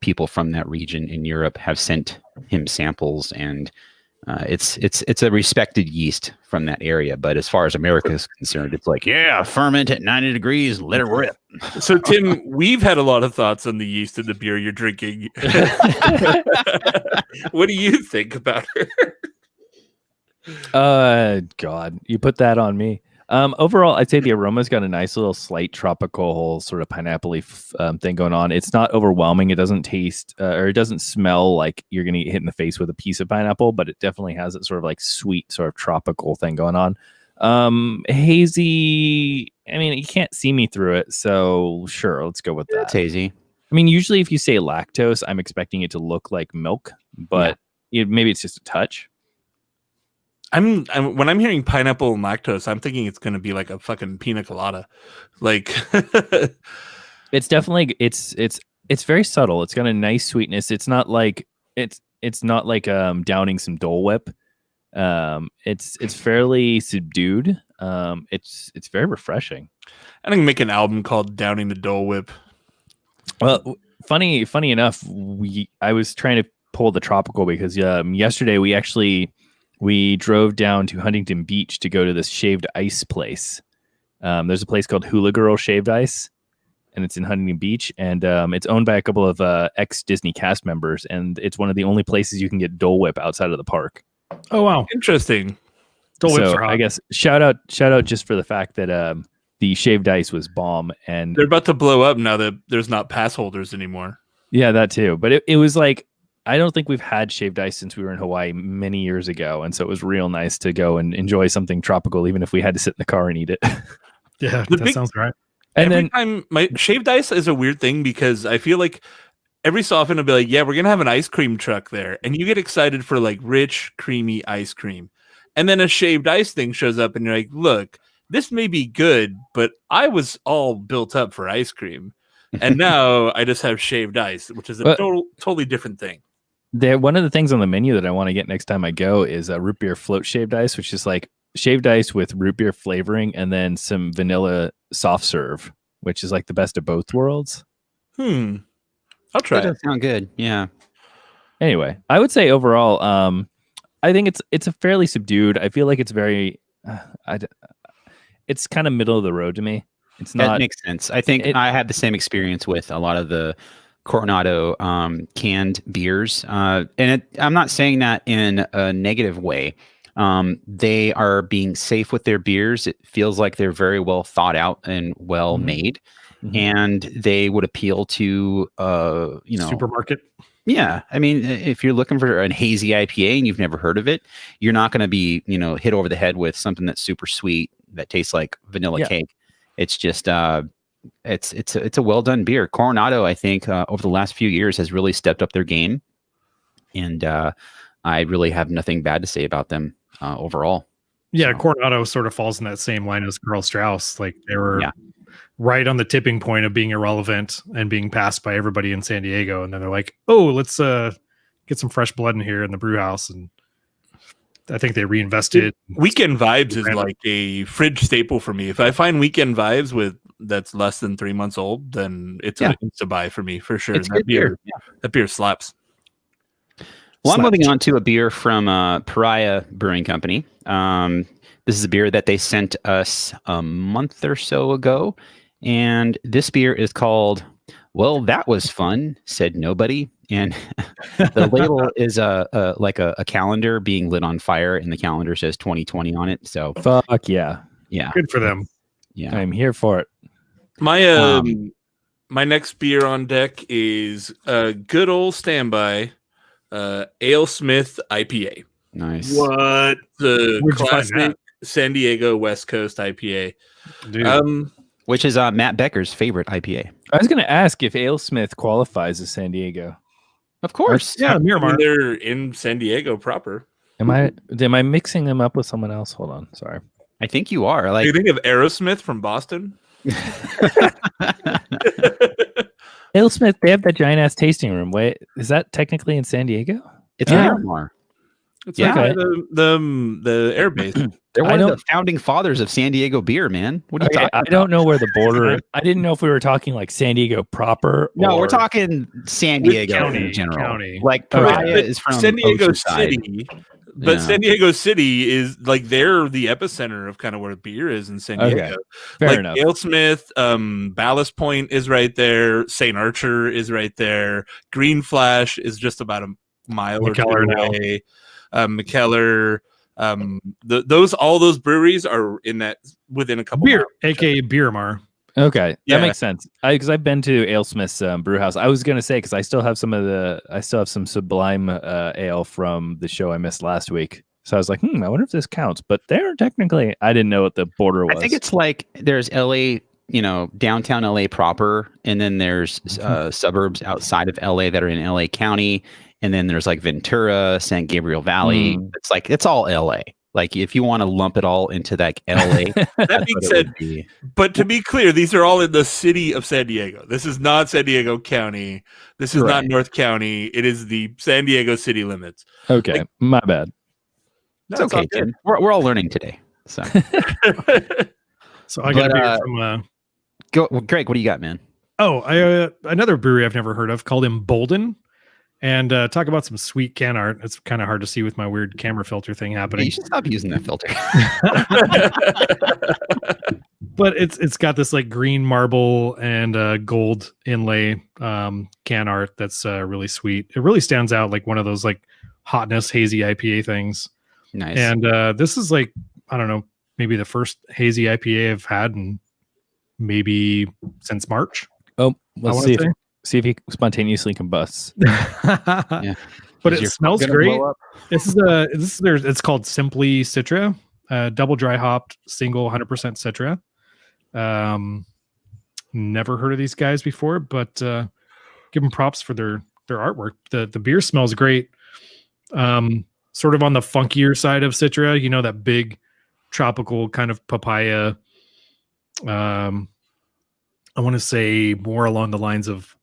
people from that region in Europe have sent him samples, and it's a respected yeast from that area. But as far as America is concerned, it's like, ferment at 90 degrees, let it rip. So Tim, we've had a lot of thoughts on the yeast in the beer you're drinking. What do you think about it? God, you put that on me. Overall, I'd say the aroma's got a nice little slight tropical sort of pineapple-y thing going on. It's not overwhelming. It doesn't taste or it doesn't smell like you're going to get hit in the face with a piece of pineapple, but it definitely has that sort of like sweet sort of tropical thing going on. Hazy. I mean, you can't see me through it, so sure, let's go with that. It's hazy. I mean, usually if you say lactose, I'm expecting it to look like milk, but maybe it's just a touch. I'm when I'm hearing pineapple and lactose, I'm thinking it's going to be like a fucking pina colada. Like it's definitely it's very subtle. It's got a nice sweetness. It's not like downing some Dole Whip. It's fairly subdued. It's very refreshing. I think make an album called Downing the Dole Whip. Well, funny enough, I was trying to pull the tropical because yesterday we drove down to Huntington Beach to go to this shaved ice place. There's a place called Hula Girl Shaved Ice, and it's in Huntington Beach, and it's owned by a couple of ex-Disney cast members, and it's one of the only places you can get Dole Whip outside of the park. Oh, wow. Interesting. Dole Whips are hot. I guess shout out just for the fact that the shaved ice was bomb, and they're about to blow up now that there's not pass holders anymore. Yeah, that too. But it was like, I don't think we've had shaved ice since we were in Hawaii many years ago. And so it was real nice to go and enjoy something tropical, even if we had to sit in the car and eat it. Yeah, sounds right. And every time my shaved ice is a weird thing because I feel like every so often I'll be like, yeah, we're going to have an ice cream truck there. And you get excited for like rich, creamy ice cream. And then a shaved ice thing shows up and you're like, look, this may be good, but I was all built up for ice cream. And now I just have shaved ice, which is a totally different thing. One of the things on the menu that I want to get next time I go is a root beer float shaved ice, which is like shaved ice with root beer flavoring and then some vanilla soft serve, which is like the best of both worlds. I'll try. That does sound good. Yeah. Anyway, I would say overall, I think it's a fairly subdued. I feel like it's very, it's kind of middle of the road to me. It's not. That makes sense. I think I had the same experience with a lot of the Coronado canned beers, and I'm not saying that in a negative way. They are being safe with their beers. It feels like they're very well thought out and well made, and they would appeal to Supermarket. Yeah, I mean, if you're looking for a hazy IPA and you've never heard of it, you're not going to be, hit over the head with something that's super sweet that tastes like vanilla cake. It's just, it's a well done beer. Coronado, I think, over the last few years has really stepped up their game, and I really have nothing bad to say about them overall. Yeah, So. Coronado sort of falls in that same line as Karl Strauss. Like they were right on the tipping point of being irrelevant and being passed by everybody in San Diego. And then they're like, oh, let's get some fresh blood in here in the brew house. And I think they reinvested. Weekend Vibes is like a fridge staple for me. If I find Weekend Vibes that's less than 3 months old, then it's a buy for me for sure. It's good beer. That beer slaps. Well, I'm moving on to a beer from Pariah Brewing Company. This is a beer that they sent us a month or so ago. And this beer is called, well, that was fun, said nobody. And the label is like a calendar being lit on fire, and the calendar says 2020 on it. So fuck yeah. Yeah. Good for them. Yeah. I'm here for it. My my next beer on deck is a good old standby AleSmith IPA. Nice. What? The Where'd you find classic that? San Diego West Coast IPA. Dude. Which is Matt Becker's favorite IPA. I was going to ask if AleSmith qualifies as San Diego. Of course. Yeah, Miramar. They're in San Diego proper. Am I mixing them up with someone else? Hold on. Sorry. I think you are. Like, Do you think of Aerosmith from Boston? AleSmith, they have that giant ass tasting room. Wait, is that technically in San Diego? It's Miramar. It's Yeah. like the airbase. They're I one of don't- the founding fathers of San Diego beer, man. What are you Okay, talking I about? don't know where the border is. I didn't know if we were talking like San Diego proper. No, or... we're talking San Diego County, in general. county. Like Okay. Pariah But is from San Diego Oceanside. City. But Yeah. San Diego City is like they're the epicenter of kind of where beer is in San Okay. Diego. Fair like enough. AleSmith, Ballast Point is right there. St. Archer is right there. Green Flash is just about a mile or McKellar two now. away. McKellar. All those breweries are in that within a couple Beer, miles. aka Miramar. Okay, Yeah. that makes sense. Because I've been to AleSmith's brew house. I was gonna say because I still have some Sublime ale from the show I missed last week. So I was like, I wonder if this counts. But they're technically, I didn't know what the border was. I think it's like there's LA, downtown LA proper, and then there's suburbs outside of LA that are in LA County, and then there's like Ventura, San Gabriel Valley. It's all LA. Like if you want to lump it all into like LA, That being said, but to be clear, these are all in the city of San Diego. This is not San Diego County. This is not Right. North County. It is the San Diego city limits. okay. My bad. it's okay, Tim. We're all learning today. So So I got a But, beer from go, Greg. What do you got, man? another brewery I've never heard of called Embolden. And talk about some sweet can art. It's kind of hard to see with my weird camera filter thing happening. You should stop using that filter. But it's got this like green marble and gold inlay can art that's really sweet. It really stands out like one of those like hotness hazy IPA things. Nice. And this is like, I don't know, maybe the first hazy IPA I've had in maybe since March. Oh, I let's wanna see if he spontaneously combusts. Yeah. But Is it your smells gonna great. blow up? It's called Simply Citra, double dry hopped, single 100% Citra. Never heard of these guys before, but give them props for their artwork. The beer smells great. Sort of on the funkier side of Citra, that big tropical kind of papaya. I want to say more along the lines of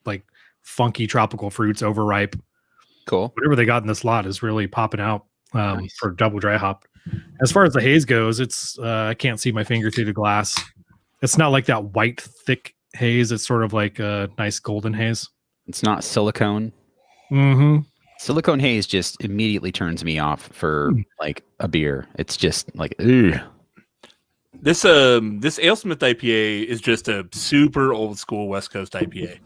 like funky tropical fruits, overripe. Cool. Whatever they got in this lot is really popping out Nice. for double dry hop. As far as the haze goes, it's I can't see my finger through the glass. It's not like that white thick haze. It's sort of like a nice golden haze. It's not silicone. Mm-hmm. Silicone haze just immediately turns me off for like a beer. It's just like, ugh. This AleSmith IPA is just a super old school West Coast IPA.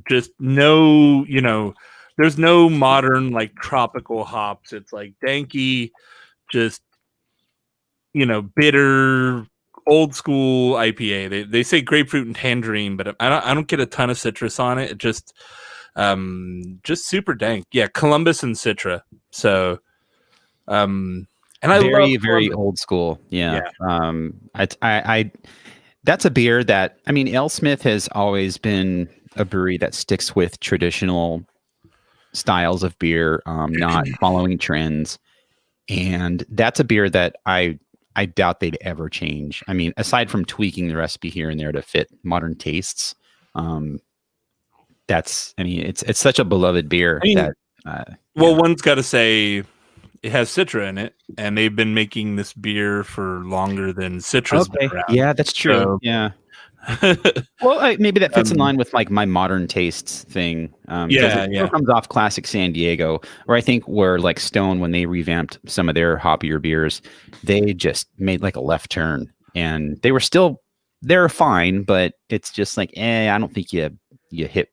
Just no, there's no modern like tropical hops. It's like danky, just bitter, old school IPA. They say grapefruit and tangerine, but I don't get a ton of citrus on it. It just super dank. Yeah, Columbus and Citra. So, and I very love very Columbus. old school. Yeah. I that's a beer that, I mean, AleSmith has always been a brewery that sticks with traditional styles of beer, not following trends. And that's a beer that I doubt they'd ever change. I mean, aside from tweaking the recipe here and there to fit modern tastes, it's such a beloved beer that. Well, one's got to say it has Citra in it, and they've been making this beer for longer than Citra's been around. Yeah, that's true. So, yeah. Well, maybe that fits in line with like my modern tastes thing. It comes off classic San Diego, or I think where like Stone, when they revamped some of their hoppier beers, they just made like a left turn, and they're fine, but it's just like, I don't think you hit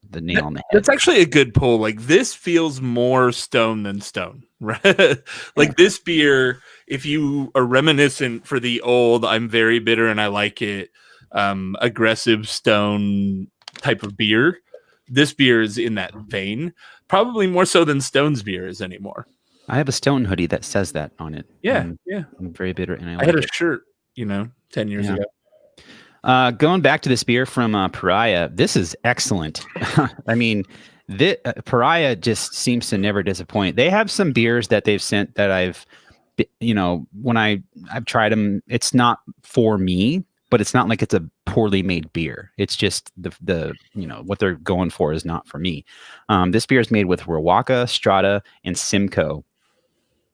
the nail on the head. That's actually a good pull. Like, this feels more Stone than Stone, right? Like, this beer, if you are reminiscent for the old, I'm very bitter and I like it, aggressive Stone type of beer, this beer is in that vein, probably more so than Stone's beer is anymore. I have a Stone hoodie that says that on it. Yeah. I'm very bitter, and I had a shirt, 10 years ago. Going back to this beer from Pariah, this is excellent. I mean, Pariah just seems to never disappoint. They have some beers that they've sent that I've when I've tried them, it's not for me, but it's not like it's a poorly made beer. It's just the what they're going for is not for me. This beer is made with Rawaka, Strata, and Simcoe,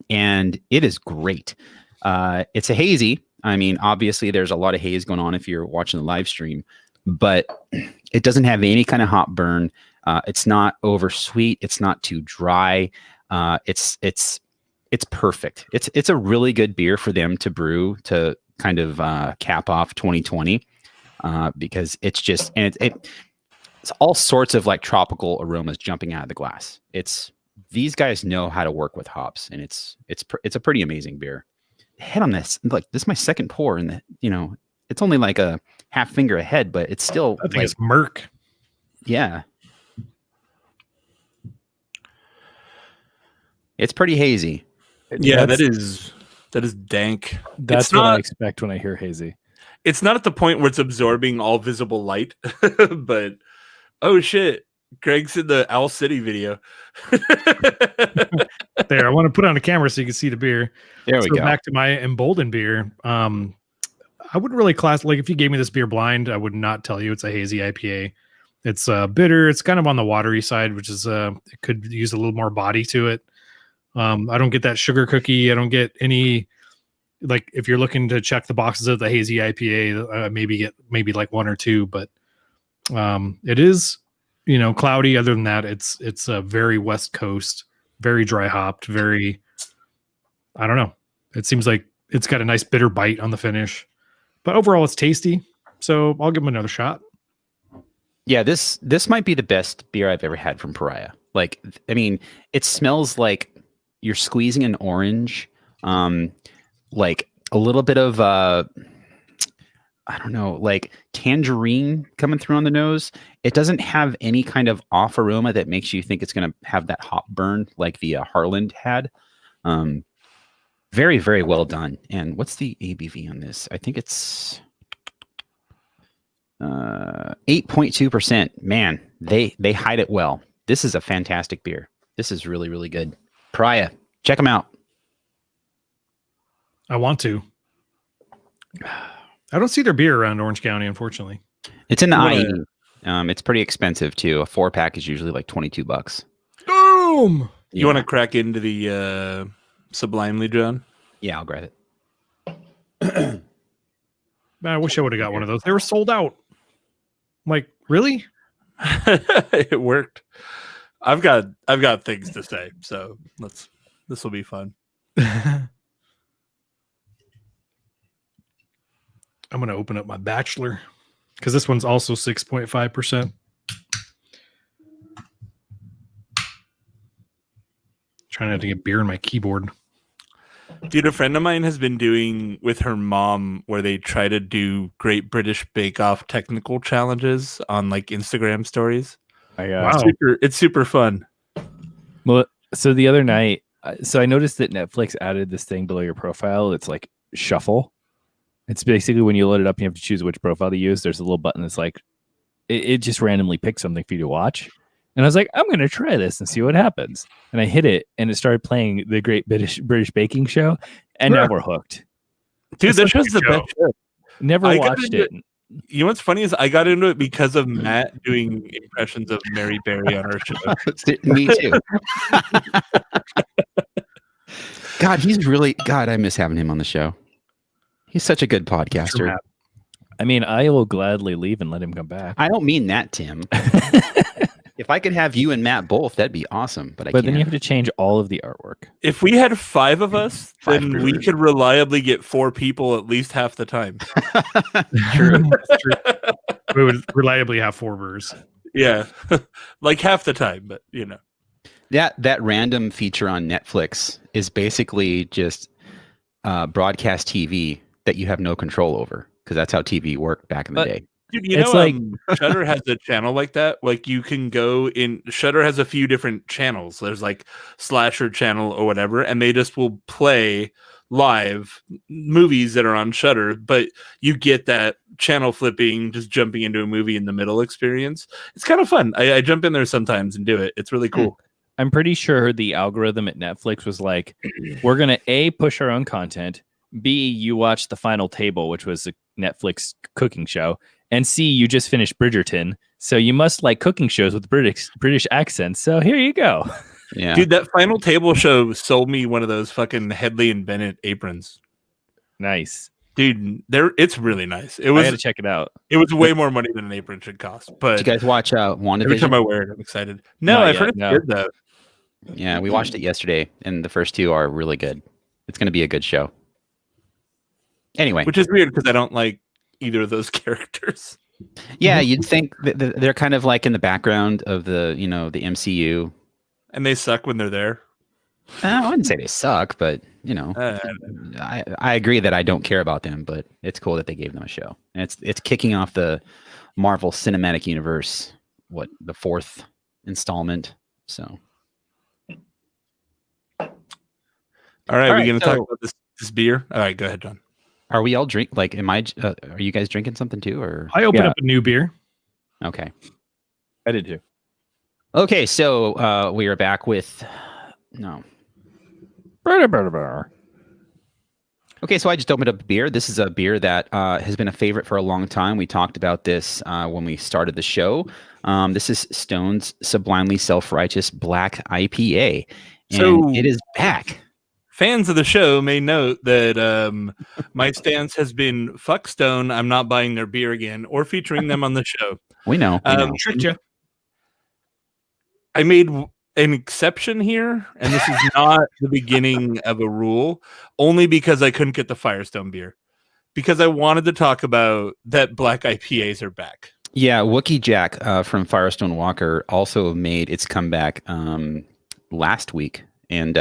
and it is great. It's a hazy. I mean, obviously, there's a lot of haze going on if you're watching the live stream, but it doesn't have any kind of hop burn. It's not over sweet. It's not too dry. It's perfect. It's a really good beer for them to brew to kind of cap off 2020, because it's just, and it's all sorts of like tropical aromas jumping out of the glass. These guys know how to work with hops, and it's a pretty amazing beer. Head on this, like, this is my second pour, and it's only like a half finger ahead, but it's still, I think it's Merc. Yeah, it's pretty hazy. Yeah, that is dank. That's what I expect when I hear hazy. It's not at the point where it's absorbing all visible light, but oh shit, Greg's in the Owl City video. There, I want to put on a camera so you can see the beer. There we go. Back to my emboldened beer. I wouldn't really like, if you gave me this beer blind, I would not tell you it's a hazy IPA. It's bitter. It's kind of on the watery side, which is it could use a little more body to it. I don't get that sugar cookie. I don't get any, like, if you're looking to check the boxes of the hazy IPA, maybe like one or two, but it is, cloudy. Other than that, it's a very West Coast, very dry hopped, very, I don't know. It seems like it's got a nice bitter bite on the finish, but overall it's tasty. So I'll give them another shot. Yeah, this might be the best beer I've ever had from Pariah. Like, I mean, it smells like you're squeezing an orange, like a little bit of I don't know, like tangerine coming through on the nose. It doesn't have any kind of off aroma that makes you think it's going to have that hop burn like the Harland had. Very, very well done. And what's the ABV on this? I think it's 8.2%. Man, they hide it well. This is a fantastic beer. This is really, really good. Pariah, check them out. I want to. I don't see their beer around Orange County, unfortunately. It's in the IE. It's pretty expensive too. A 4-pack is usually like $22. Boom! You want to crack into the Sublimely, John? Yeah, I'll grab it. Man, I wish I would have got one of those. They were sold out. I'm like, really? It worked. I've got things to say, so this will be fun. I'm going to open up my Bachelor because this one's also 6.5%. Trying not to get beer in my keyboard. Dude, a friend of mine has been doing with her mom where they try to do Great British Bake Off technical challenges on like Instagram stories. Wow. It's super fun. Well, so the other night, so I noticed that Netflix added this thing below your profile. It's like shuffle. It's basically when you load it up, you have to choose which profile to use. There's a little button that's like, it just randomly picks something for you to watch. And I was like, I'm going to try this and see what happens. And I hit it, and it started playing the Great British Baking Show. And now we're hooked. Dude, that show's the best show. Never watched it. You know what's funny is I got into it because of Matt doing impressions of Mary Berry on our show. Me too. God, I miss having him on the show. He's such a good podcaster. I mean, I will gladly leave and let him come back. I don't mean that, Tim. If I could have you and Matt both, that'd be awesome. But then you have to change all of the artwork. If we had 5 of us, then we could reliably get 4 people at least half the time. True. We would reliably have 4 brewers. Yeah, like half the time, but you know. That random feature on Netflix is basically just broadcast TV that you have no control over, because that's how TV worked back in the day. Dude, you know, Shudder has a channel like that. Like you can go in. Shudder has a few different channels. There's like Slasher channel or whatever, and they just will play live movies that are on Shudder. But you get that channel flipping, just jumping into a movie in the middle experience. It's kind of fun. I jump in there sometimes and do it. It's really cool. I'm pretty sure the algorithm at Netflix was like, we're gonna A, push our own content. B, you watch The Final Table, which was a Netflix cooking show. And C, you just finished Bridgerton, so you must like cooking shows with British accents. So here you go. Yeah, dude, that Final Table show sold me one of those fucking Headley and Bennett aprons. Nice, dude. It's really nice. I had to check it out. It was way more money than an apron should cost. But did you guys watch WandaVision? Every time I wear it, I'm excited. No, I've heard it's good though. Yeah, we watched it yesterday, and the first 2 are really good. It's going to be a good show. Anyway, which is weird because I don't like either of those characters. Yeah, you'd think that they're kind of like in the background of the MCU, and they suck when they're there. I wouldn't say they suck, but I agree that I don't care about them. But it's cool that they gave them a show, and it's kicking off the Marvel Cinematic Universe. The 4th installment? So, all right, we're going to talk about this beer. All right, go ahead, John. Are we all drink? Like, are you guys drinking something too? Or I opened up a new beer. Okay, I did too. Okay, so we are back with Okay, so I just opened up a beer. This is a beer that has been a favorite for a long time. We talked about this when we started the show. This is Stone's Sublimely Self-Righteous Black IPA, and it is back. Fans of the show may note that my stance has been fuck Stone. I'm not buying their beer again or featuring them on the show. We know. Tricked you. I made an exception here, and this is not the beginning of a rule, only because I couldn't get the Firestone beer. Because I wanted to talk about that black IPAs are back. Yeah, Wookie Jack from Firestone Walker also made its comeback last week, and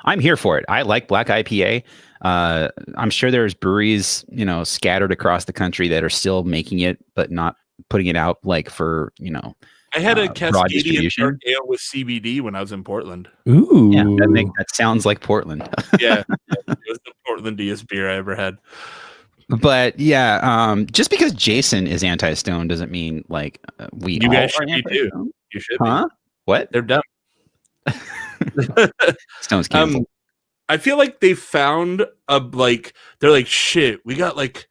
I'm here for it. I like black IPA. I'm sure there's breweries, scattered across the country that are still making it, but not putting it out like for, I had a Cascadian dark ale with CBD when I was in Portland. Ooh, yeah, that sounds like Portland. Yeah, it was the Portlandiest beer I ever had. But yeah, just because Jason is anti-Stone doesn't mean like you guys should be too. You should, huh? Be. What? They're dumb. Stone's canceled. I feel like they found they're like, shit, we got like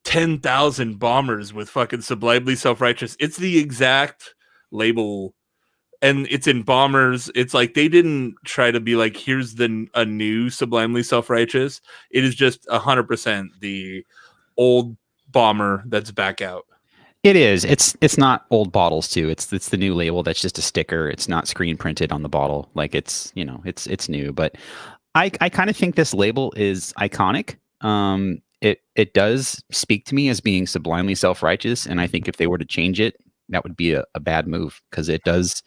10,000 bombers with fucking Sublimely Self-Righteous. It's the exact label, and it's in bombers. It's like they didn't try to be like, here's a new Sublimely Self-Righteous. It is just 100% the old bomber that's back out. It is. It's not old bottles too. It's the new label that's just a sticker. It's not screen printed on the bottle. Like it's new. But I kind of think this label is iconic. It does speak to me as being sublimely self-righteous, and I think if they were to change it, that would be a bad move, because it does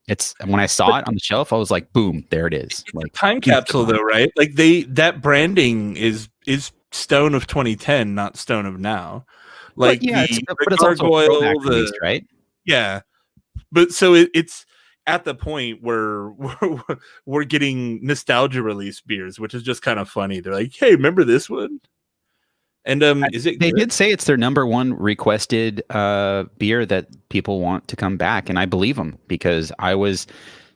It's when I saw it on the shelf, I was like, boom, there it is. It's Like a time capsule though, right? Like that branding is Stone of 2010, not Stone of now. Like but yeah, the it's also a gargoyle, throwback at least, right? yeah. But so it's at the point where we're getting nostalgia release beers, which is just kind of funny. They're like, "Hey, remember this one?" And is it? They good? did say it's their number one requested beer that people want to come back, and I believe them because I was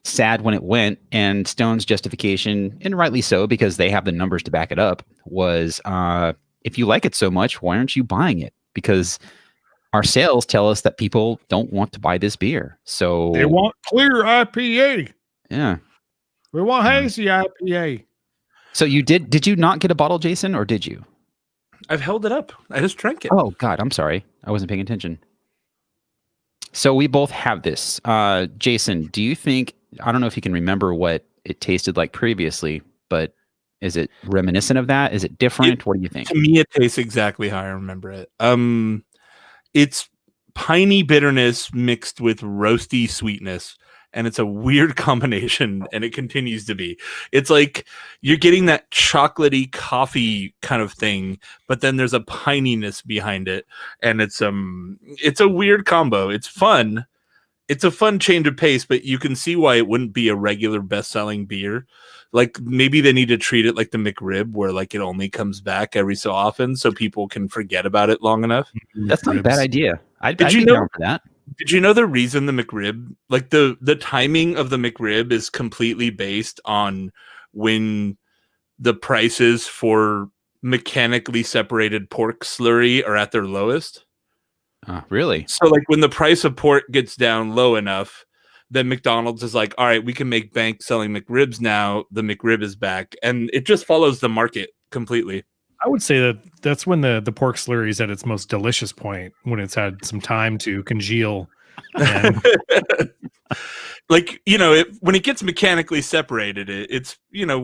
sad when it went, and Stone's justification, and rightly so, because they have the numbers to back it up, was if you like it so much, why aren't you buying it? Because our sales tell us that people don't want to buy this beer. So They want clear IPA. yeah. We want hazy IPA. So did you not get a bottle, Jason, or did you? I've held it up. I just drank it. Oh God, I'm sorry. I wasn't paying attention. So we both have this. Jason, do you think, I don't know if you can remember what it tasted like previously, but is it reminiscent of that? Is it different? What do you think? To me, it tastes exactly how I remember it. It's piney bitterness mixed with roasty sweetness, and it's a weird combination, and it continues to be. It's like you're getting that chocolatey coffee kind of thing, but then there's a pininess behind it, and it's a weird combo. It's fun. It's a fun change of pace, but you can see why it wouldn't be a regular best-selling beer. Like maybe they need to treat it like the McRib, where like it only comes back every so often, so people can forget about it long enough. That's not a bad idea. I'd Did be you know- down for that. Did you know the reason the McRib, like the timing of the McRib, is completely based on when the prices for mechanically separated pork slurry are at their lowest? Really? So like when the price of pork gets down low enough, then McDonald's is like, all right, we can make bank selling McRibs now. The McRib is back. And it just follows the market completely. I would say that's when the pork slurry is at its most delicious point, when it's had some time to congeal. And Like, when it gets mechanically separated, it's at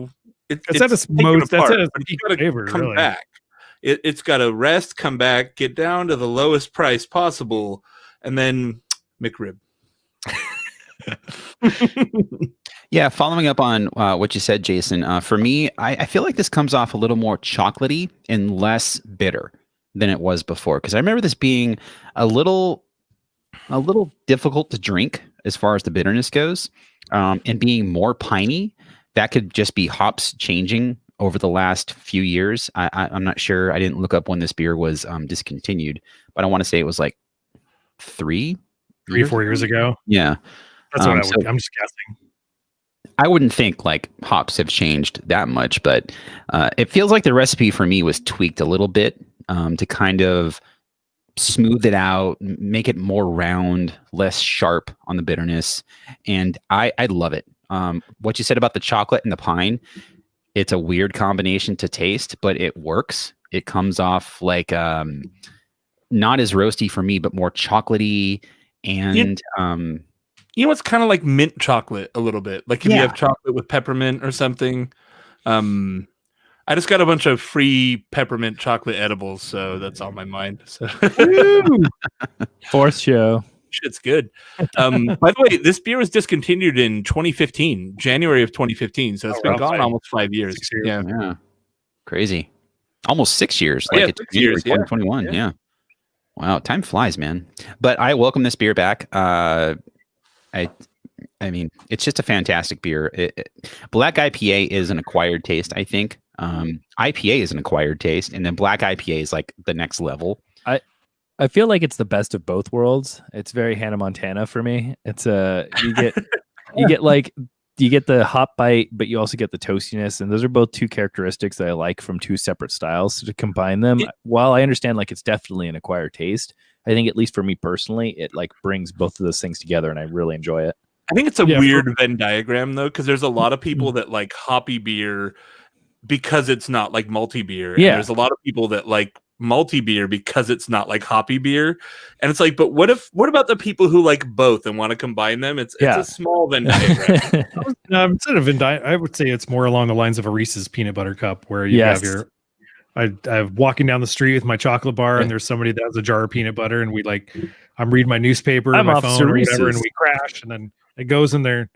its taken most, that's apart, at its but it's peak gotta flavor, come really. back. It's got to rest, come back, get down to the lowest price possible, and then McRib. Yeah, following up on what you said, Jason, for me, I feel like this comes off a little more chocolatey and less bitter than it was before. Because I remember this being a little difficult to drink as far as the bitterness goes, and being more piney. That could just be hops changing over the last few years. I'm not sure. I didn't look up when this beer was discontinued, but I want to say it was like 3 3 or 4 years ago. Yeah. That's what I'm just guessing. I wouldn't think like hops have changed that much, but it feels like the recipe for me was tweaked a little bit to kind of smooth it out, make it more round, less sharp on the bitterness. And I love it. What you said about the chocolate and the pine, it's a weird combination to taste, but it works. It comes off like not as roasty for me, but more chocolatey. And it's kind of like mint chocolate a little bit. Like if you have chocolate with peppermint or something. I just got a bunch of free peppermint chocolate edibles, so that's on my mind. So Fourth show. Shit's good. By the way, this beer was discontinued in 2015, January of 2015. So it's been gone almost 5 years. 6 years. Yeah. Crazy. Almost 6 years. Yeah, It's 6 years, 2021. Yeah. Wow, time flies, man. But I welcome this beer back. I mean, it's just a fantastic beer. Black IPA is an acquired taste, I think. IPA is an acquired taste, and then black IPA is like the next level. I feel like it's the best of both worlds. It's very Hannah Montana for me. It's you get the hop bite, but you also get the toastiness, and those are both two characteristics that I like from two separate styles. So to combine them, while I understand like it's definitely an acquired taste, I think at least for me personally, it like brings both of those things together, and I really enjoy it. I think it's a weird Venn diagram though, because there's a lot of people that like hoppy beer because it's not like malty beer. Yeah. And there's a lot of people that like malty beer because it's not like hoppy beer. And it's like, but what about the people who like both and want to combine them? It's a small Venn diagram. Instead of Venn diagram, I would say it's more along the lines of a Reese's peanut butter cup, where you have your I'm walking down the street with my chocolate bar, and there's somebody that has a jar of peanut butter, and I'm reading my newspaper on my phone or whatever, and we crash, and then It goes in their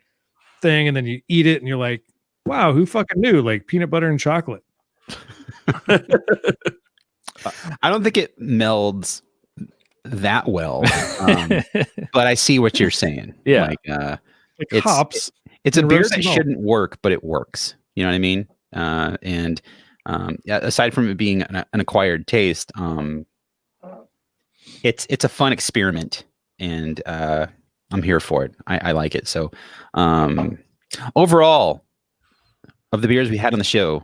thing, and then you eat it, and you're like, wow, who fucking knew? Like peanut butter and chocolate. I don't think it melds that well, but I see what you're saying. Yeah. Like, Like It's- hops. it's a And beer roast that malt. shouldn't work, but it works. You know what I mean? Yeah, aside from it being an acquired taste, it's a fun experiment, and I'm here for it. I like it. So, overall, of the beers we had on the show,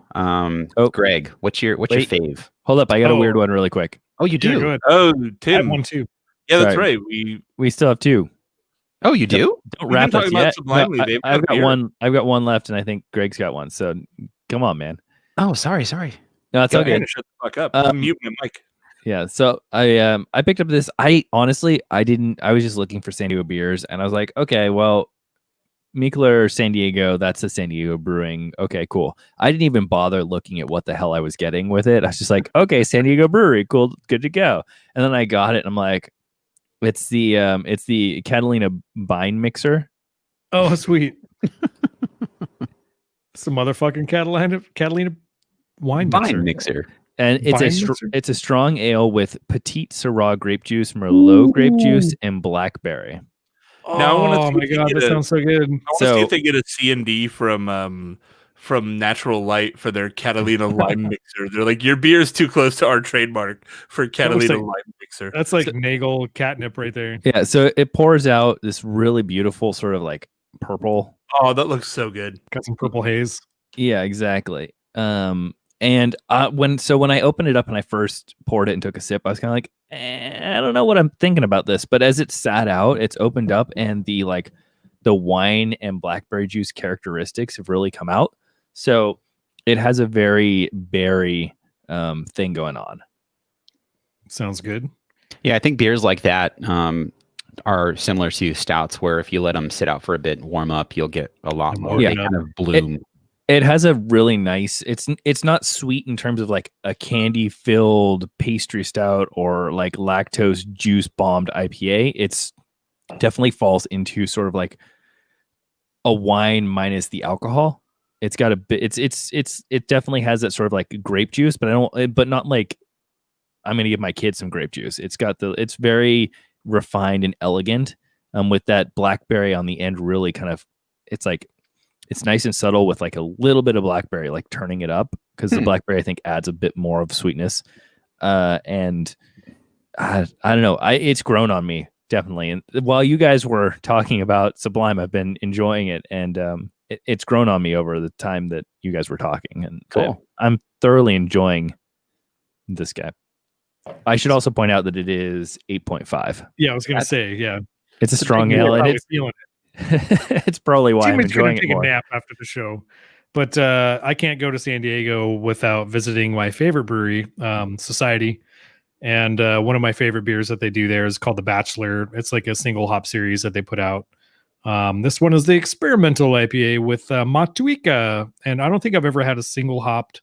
Greg, what's your Wait. fave? Hold up, I got a Oh. weird one really quick. Oh, you Yeah, do? go ahead. Oh, I have Tim. one too. Yeah, that's Sorry. right. We still have two. Oh, you do? Don't We've wrap been us talking about yet. Sublimely. No, They've I've got got beer. one. I've got one left, and I think Greg's got one. So come on, man. Oh, sorry. No, it's Go okay. ahead and shut the fuck up. Um, Mute my mic. Yeah, so I picked up this. I honestly I was just looking for San Diego beers, and I was like, okay, well, Mikler San Diego, that's a San Diego Brewing. Okay, cool. I didn't even bother looking at what the hell I was getting with it. I was just like, okay, San Diego Brewery, cool, good to go. And then I got it, and I'm like, it's the Catalina Vine Mixer. Oh, sweet. Some motherfucking Catalina wine Vine mixer. mixer. And Vine mixer? it's a strong ale with Petite Syrah grape juice, Merlot grape juice, Ooh. and blackberry. Now, I wanna Oh see my if you god, get that a- sounds so good. I want to see So- if they get a C&D from Natural Light for their Catalina Lime Mixer. They're like, your beer is too close to our trademark for Catalina like- Lime Mixer. That's like Nagel catnip right there. Yeah, so it pours out this really beautiful sort of like purple. Oh, that looks so good. Got some purple haze. Yeah, exactly. And when I opened it up and I first poured it and took a sip, I was kind of like, I don't know what I'm thinking about this. But as it sat out, it's opened up, and the wine and blackberry juice characteristics have really come out. So it has a very berry thing going on. Sounds good. Yeah, I think beers like that are similar to stouts, where if you let them sit out for a bit and warm up, you'll get a lot more. Yeah. They kind of bloom. It has a really nice. It's not sweet in terms of like a candy filled pastry stout or like lactose juice bombed IPA. It's definitely falls into sort of like a wine minus the alcohol. It's got a bit. It definitely has that sort of like grape juice, but not like I'm gonna give my kids some grape juice. It's very refined and elegant, with that blackberry on the end. Really kind of, it's nice and subtle with like a little bit of blackberry, like turning it up, because the blackberry I think adds a bit more of sweetness. And I don't know, it's grown on me definitely. And while you guys were talking about Sublime, I've been enjoying it, and it's grown on me over the time that you guys were talking. And Cool. I'm thoroughly enjoying this guy. I should also point out that it is 8.5. Yeah, I was gonna say, yeah. It's a strong You're ale, and probably feeling it. it's probably why I'm Jimmy's gonna enjoying it take a more. nap after the show. But I can't go to San Diego without visiting my favorite brewery, Society. And one of my favorite beers that they do there is called The Bachelor. It's like a single hop series that they put out. This one is the experimental IPA with Matuika. And I don't think I've ever had a single hopped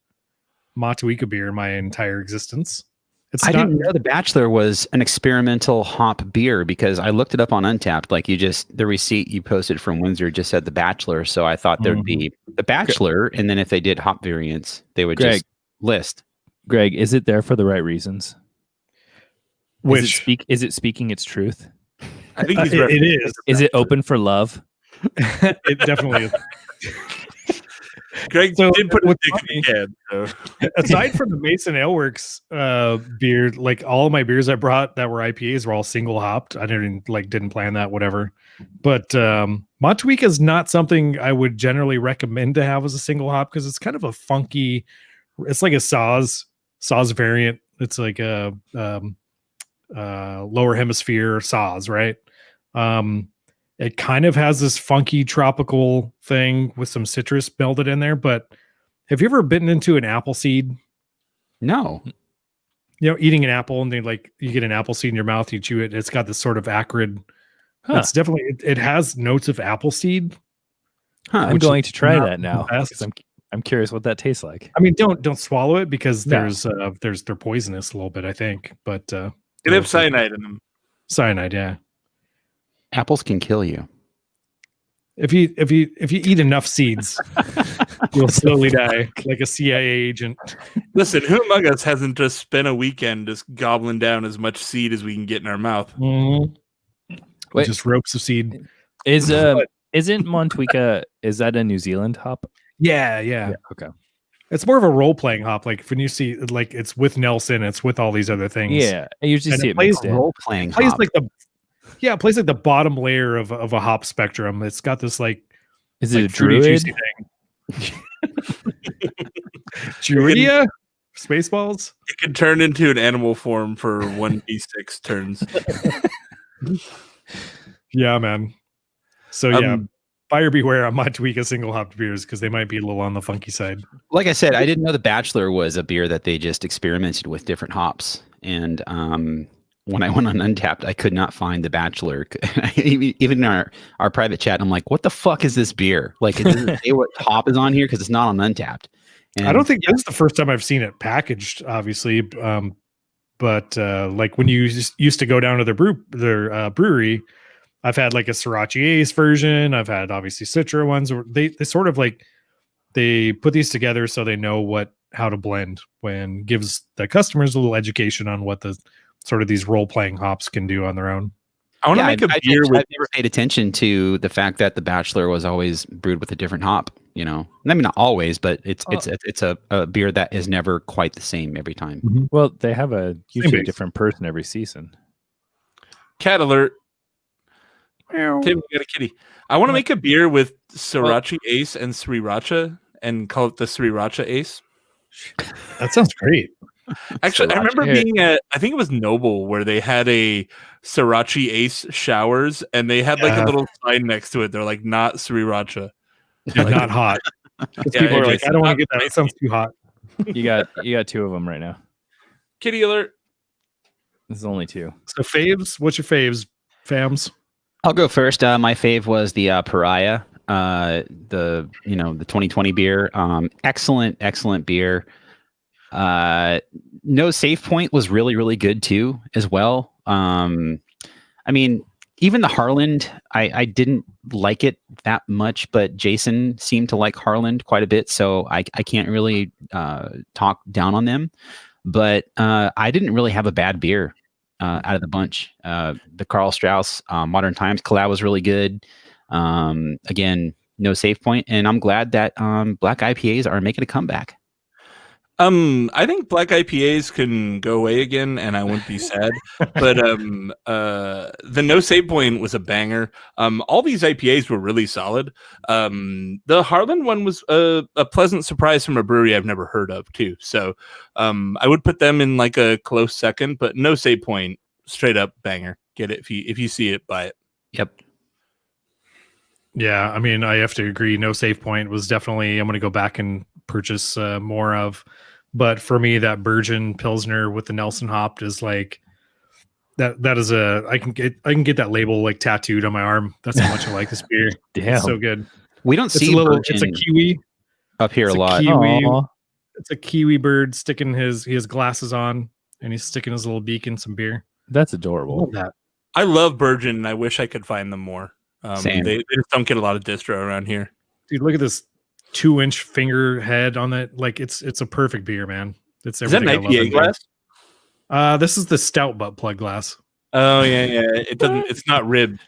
Matuika beer in my entire existence. I didn't know The Bachelor was an experimental hop beer, because I looked it up on Untapped. Like, the receipt you posted from Windsor just said The Bachelor. So I thought there'd be The Bachelor. And then if they did hop variants, they would Greg. just list. Greg, is it there for the right reasons? Which Is it speaking its truth? I think he's it is. Is it open for love? It definitely is. Greg So, did put his what's dick in his head. So. Aside from the Mason Aleworks beer, like all of my beers I brought that were IPAs were all single hopped. I didn't plan that, whatever. But Matuika is not something I would generally recommend to have as a single hop, because it's kind of a funky. It's like a Saaz variant. It's like a lower hemisphere Saaz, right? It kind of has this funky tropical thing with some citrus melded in there. But have you ever bitten into an apple seed? No. You know, eating an apple, and then like you get an apple seed in your mouth, you chew it. It's got this sort of acrid. Huh. It's definitely it has notes of apple seed. Huh. I'm which going is to try not that now, the best. because I'm curious what that tastes like. I mean, don't swallow it, because No. they're poisonous a little bit, I think. But They have cyanide in them. cyanide, yeah. Apples can kill you. If you eat enough seeds, you'll slowly die like a CIA agent. Listen, who among us hasn't just spent a weekend just gobbling down as much seed as we can get in our mouth? Mhm. Wait. Just ropes of seed. Isn't Montwica, is that a New Zealand hop? Yeah. Okay. It's more of a role playing hop. Like when you see, like it's with Nelson, it's with all these other things. Yeah, I usually And see it it plays mixed in. Role playing. It plays like it plays like the bottom layer of a hop spectrum. It's got this like Is it a fruity, druid? juicy thing. Druidia? Spaceballs? It can turn into an animal form for 1d6 turns. Yeah, man. So buyer beware on Montwica single hopped beers because they might be a little on the funky side. Like I said, I didn't know the Bachelor was a beer that they just experimented with different hops. And when I went on Untapped, I could not find the Bachelor. Even in our private chat, I'm like, what the fuck is this beer? Like, it doesn't say what hop is on here because it's not on Untapped. And I don't think this is the first time I've seen it packaged, obviously. But like when you used to go down to their brewery, I've had like a Sriracha Ace version. I've had obviously Citra ones. They sort of like they put these together so they know how to blend, when gives the customers a little education on what the sort of these role playing hops can do on their own. I want to make a beer with. I've never paid attention to the fact that the Bachelor was always brewed with a different hop. You know, I mean, not always, but it's a beer that is never quite the same every time. Mm-hmm. Well, they have usually a base. different person every season. Cat alert. Tim, you got a kitty. I want to make a beer with Sriracha Ace and Sriracha and call it the Sriracha Ace. That sounds great. Actually, I Sriracha. remember being at, I think it was Noble, where they had a Sriracha Ace showers and they had like a little sign next to it. They're like, not Sriracha. Not hot. Because Yeah, people are like, Jason, I don't want not to get that. It sounds too hot. You got two of them right now. Kitty alert. This is only two. So faves, what's your faves, fams? I'll go first. My fave was the Pariah, the 2020 beer. Excellent beer. No Save Point was really, really good too, as well. I mean, even the Harland, I didn't like it that much, but Jason seemed to like Harland quite a bit, so I can't really talk down on them. But I didn't really have a bad beer out of the bunch. The Karl Strauss Modern Times collab was really good. Again, no Save Point, and I'm glad that black IPAs are making a comeback. I think black IPAs can go away again, and I wouldn't be sad. But the No Save Point was a banger. All these IPAs were really solid. The Harlan one was a pleasant surprise from a brewery I've never heard of too. So I would put them in like a close second. But No Save Point, straight up banger. Get it if you see it, buy it. Yep. Yeah, I mean, I have to agree. No Save Point was definitely. I'm going to go back and purchase more of. But for me, that Bergen Pilsner with the Nelson hopped is like that. That is I can get that label like tattooed on my arm. That's how much I like this beer. Damn. It's so good. We don't see It's a Virgin kiwi up here it's a lot. Kiwi. Aw. It's a kiwi bird sticking he has glasses on and he's sticking his little beak in some beer. That's I adorable. love that. I love Bergen, and I wish I could find them more. Same. They just don't get a lot of distro around here. Dude, look at this 2-inch finger head on that. Like it's a perfect beer, man. It's Is that an everything I love in IPA beer. glass? This is the stout butt plug glass. Oh yeah. It doesn't. It's not ribbed.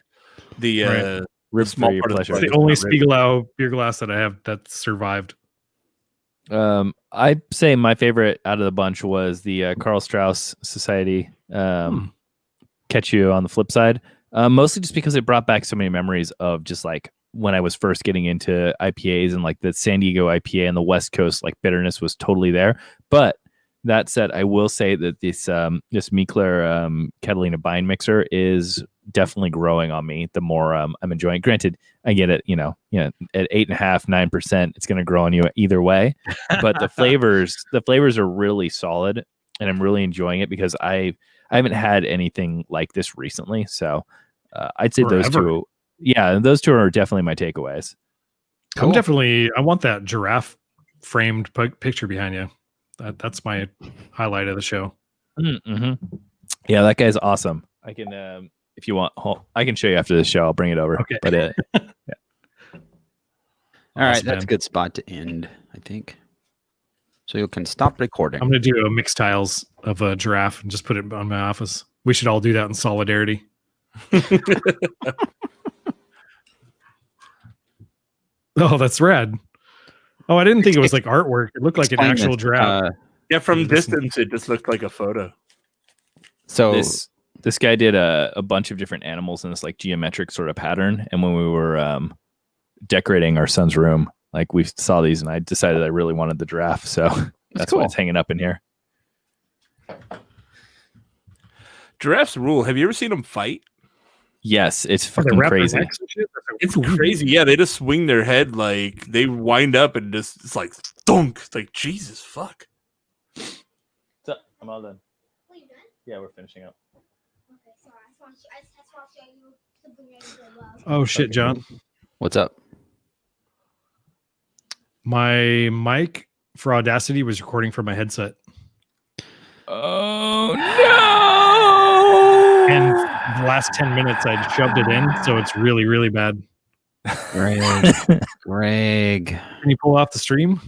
The Right. Rib small for your part of the pleasure. It's plug the only is not ribbed. Spiegelau beer glass that I have that survived. I'd say my favorite out of the bunch was the Karl Strauss Society. Catch you on the flip side. Mostly just because it brought back so many memories of just like when I was first getting into IPAs, and like the San Diego IPA and the West Coast like bitterness was totally there. But that said, I will say that this Mikler Catalina Bind mixer is definitely growing on me the more I'm enjoying it. Granted, I get it, at 8.5%, 9%, it's going to grow on you either way. But the flavors are really solid, and I'm really enjoying it because I haven't had anything like this recently. So I'd say those two. Yeah, those two are definitely my takeaways. Cool. I want that giraffe framed picture behind you. That's my highlight of the show. Mm-hmm. Yeah, that guy's awesome. I can, if you want, I can show you after the show. I'll bring it over. Okay. But yeah. All right, Awesome, that's man. a good spot to end, I think. So you can stop recording. I'm going to do a mixed tiles of a giraffe and just put it on my office. We should all do that in solidarity. Oh, that's rad. Oh, I didn't think it was like artwork. It looked like an Explain actual this, giraffe. Yeah, from This- distance, it just looked like a photo. So This guy did a bunch of different animals in this like geometric sort of pattern, and when we were decorating our son's room, like we saw these, and I decided I really wanted the giraffe, so that's why cool. it's hanging up in here. Giraffes rule. Have you ever seen them fight? Yes, it's Are they fucking wrapped their crazy. necks and shit? It's crazy. Yeah, they just swing their head like they wind up and just it's like thunk. It's like Jesus fuck. So, I'm all done. Yeah, we're finishing up. Okay, sorry. I just want to show you something really love. Oh, shit, John. what's up? My mic for Audacity was recording from my headset. Oh no! And the last 10 minutes, I shoved it in, so it's really, really bad. Greg. Can you pull off the stream?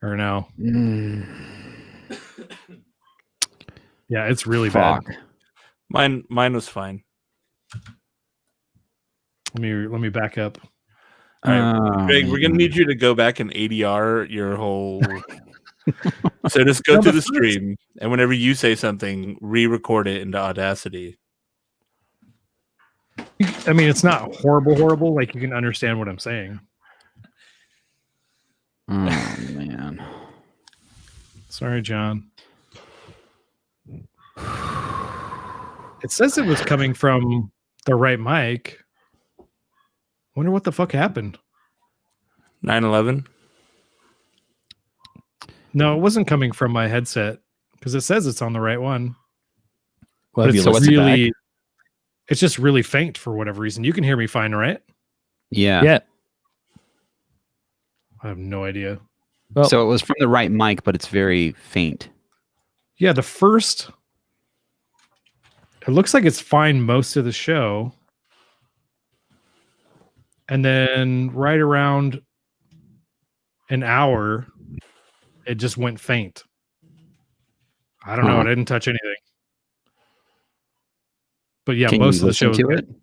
Or no? Yeah, it's really Fuck. bad. Mine was fine. Let me back up. All right, Oh, Greg, we're gonna man. need you to go back and ADR your whole. So just go No, to but the first- stream, and whenever you say something, re-record it into Audacity. I mean, it's not horrible. Like, you can understand what I'm saying. Oh, man. Sorry, John. It says it was coming from the right mic. Wonder what the fuck happened. 9/11. No, it wasn't coming from my headset because it says it's on the right one. Well, But have you it's what's listened it really, it's just really faint for whatever reason. You can hear me fine, right? Yeah. Yeah. I have no idea. Well, So it was from the right mic, but it's very faint. Yeah, the first. It looks like it's fine most of the show. And then right around an hour, it just went faint. I don't know. Huh. I didn't touch anything. But yeah, Can most you of the show listen is to good. it?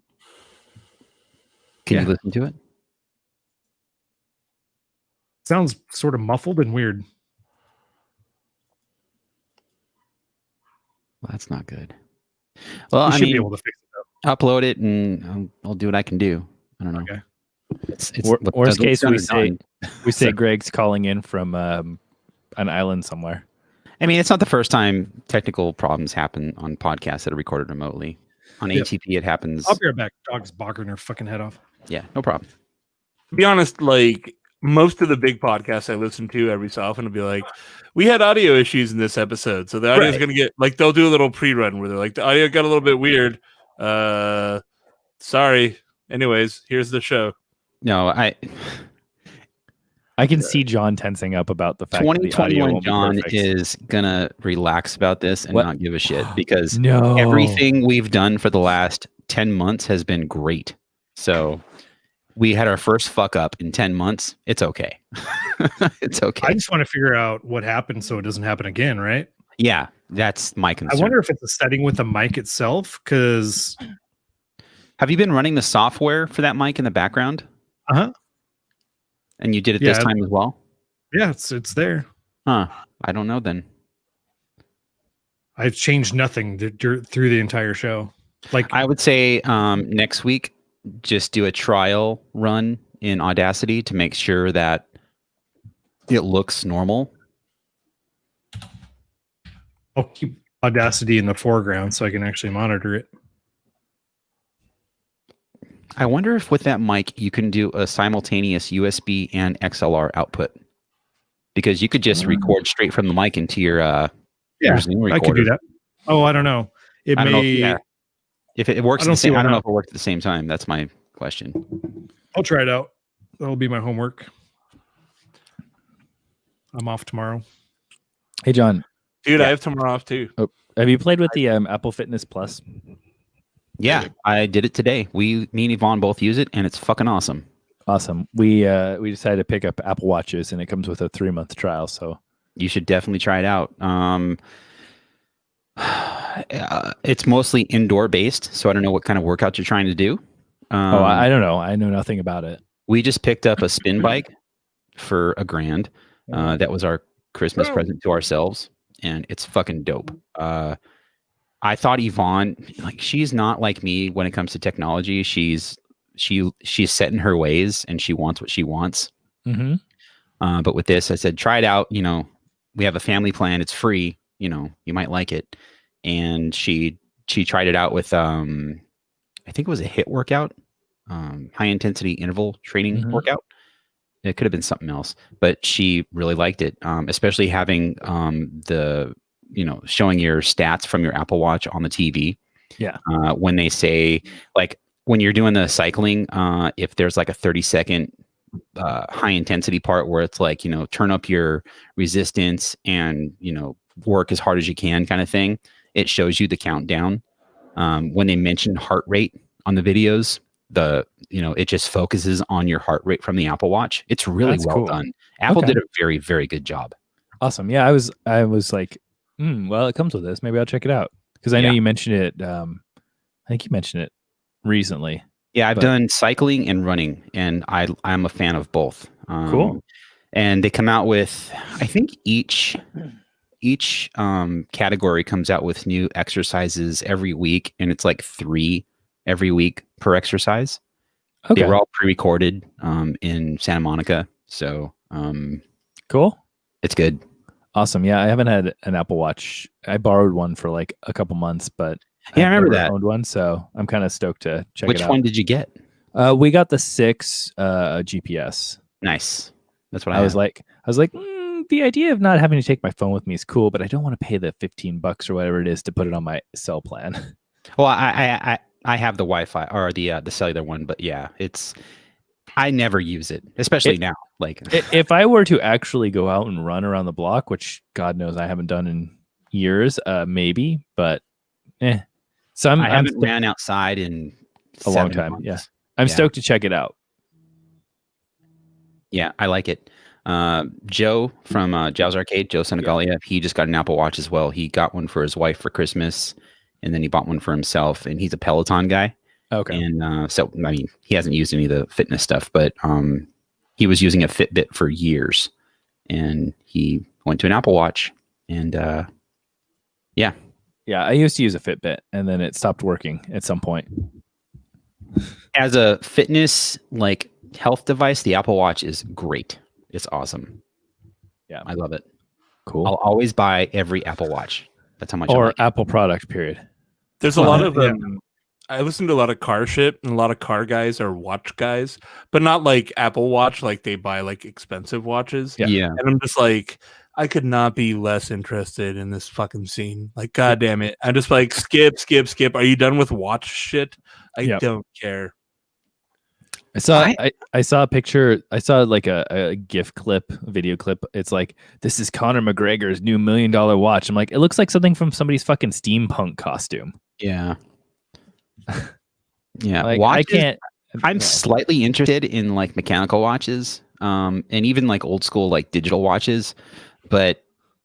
Can Yeah. you listen to it? Sounds sort of muffled and weird. Well, that's not good. Well, You I should mean, be able to fix it though. upload it and I'll do what I can do. I don't know. Okay. It's Worst what's case, done we is say done. we say Greg's calling in from an island somewhere. I mean, it's not the first time technical problems happen on podcasts that are recorded remotely. On Yep. ATP, it happens. I'll be right back. Dog's boggering her fucking head off. Yeah, no problem. To be honest, like most of the big podcasts I listen to every so often will be like, we had audio issues in this episode. So the audio is Right. going to get like, they'll do a little pre-run where they're like, the audio got a little bit weird. Sorry. Anyways, here's the show. No, I can see John tensing up about the fact that the audio 2021 won't John be perfect. is gonna relax about this and What? not give a shit because No. everything we've done for the last 10 months has been great. So we had our first fuck up in 10 months. It's okay. It's okay. I just want to figure out what happened so it doesn't happen again, right? Yeah, that's my I concern. wonder if it's a setting with the mic itself, because Have you been running the software for that mic in the background? Uh-huh. And you did it this Yeah. time as well? yeah, it's there. Huh. I don't know then. I've changed nothing through the entire show. Like, I would say next week, just do a trial run in Audacity to make sure that it looks normal. I'll keep Audacity in the foreground so I can actually monitor it. I wonder if with that mic you can do a simultaneous USB and XLR output, because you could just record straight from the mic into your Yeah, Zoom recorder. I could do that. Oh, I don't know. It I don't know if- may. yeah. If it works, I don't see why I don't know not. if it worked at the same time. That's my question. I'll try it out. That'll be my homework. I'm off tomorrow. Hey, John, Dude, Yeah. I have tomorrow off too. have you played with the Apple Fitness Plus? Yeah, I did it today. Me and Yvonne both use it, and it's fucking awesome. Awesome. We decided to pick up Apple Watches, and it comes with a 3-month trial. So You should definitely try it out. It's mostly indoor based, so I don't know what kind of workouts you're trying to do. I don't know. I know nothing about it. We just picked up a spin bike for $1,000. That was our Christmas present to ourselves, and it's fucking dope. I thought Yvonne, like, she's not like me when it comes to technology. She's set in her ways, and she wants what she wants. Mm-hmm. But with this, I said, try it out. You know, we have a family plan. It's free. You know, you might like it. And she tried it out with, I think it was a HIIT workout, high intensity interval training workout. It could have been something else, but she really liked it. Especially having the, you know, showing your stats from your Apple Watch on the TV. Yeah. When they say, like, when you're doing the cycling, if there's like a 30-second high intensity part where it's like, you know, turn up your resistance and, you know, work as hard as you can kind of thing, it shows you the countdown. When they mention heart rate on the videos, it just focuses on your heart rate from the Apple Watch. It's really well done. Apple did a very, very good job. Awesome. Yeah, I was like, well, it comes with this. Maybe I'll check it out, because I know you mentioned it. I think you mentioned it recently. Yeah, I've done cycling and running, and I'm a fan of both. Cool. And they come out with, I think each category comes out with new exercises every week, and it's like 3 every week per exercise. Okay. They were all pre-recorded in Santa Monica, so cool. It's good. Awesome. Yeah, I haven't had an Apple Watch. I borrowed one for like a couple months, but yeah, I remember never that. owned one, so I'm kind of stoked to check it out. Which one did you get? We got the 6 GPS. Nice. That's what I was like, the idea of not having to take my phone with me is cool, but I don't want to pay the $15 or whatever it is to put it on my cell plan. Well, I have the Wi-Fi or the cellular one, but yeah, I never use it, especially now. Like, if I were to actually go out and run around the block, which God knows I haven't done in years, maybe, but So I haven't ran outside in a long time. months. Yeah, I'm stoked to check it out. Yeah, I like it. Joe from Jow's Arcade, Joe Senegalia, he just got an Apple Watch as well. He got one for his wife for Christmas, and then he bought one for himself. And he's a Peloton guy. Okay. And so, I mean, he hasn't used any of the fitness stuff, but he was using a Fitbit for years, and he went to an Apple Watch, and yeah. Yeah, I used to use a Fitbit, and then it stopped working at some point. As a fitness, like, health device, the Apple Watch is great. It's awesome. Yeah, I love it. Cool. I'll always buy every Apple Watch. That's how much. Or I like Apple product, period. There's a lot of I listen to a lot of car shit, and a lot of car guys are watch guys, but not like Apple Watch, like they buy like expensive watches. Yeah. And I'm just like, I could not be less interested in this fucking scene. Like, God damn it. I'm just like, skip. Are you done with watch shit? I don't care. I saw a picture. I saw like a GIF clip, a video clip. It's like, this is Conor McGregor's new $1 million watch. I'm like, it looks like something from somebody's fucking steampunk costume. Yeah. Yeah. Like, watches, I'm slightly interested in like mechanical watches, and even like old school like digital watches, but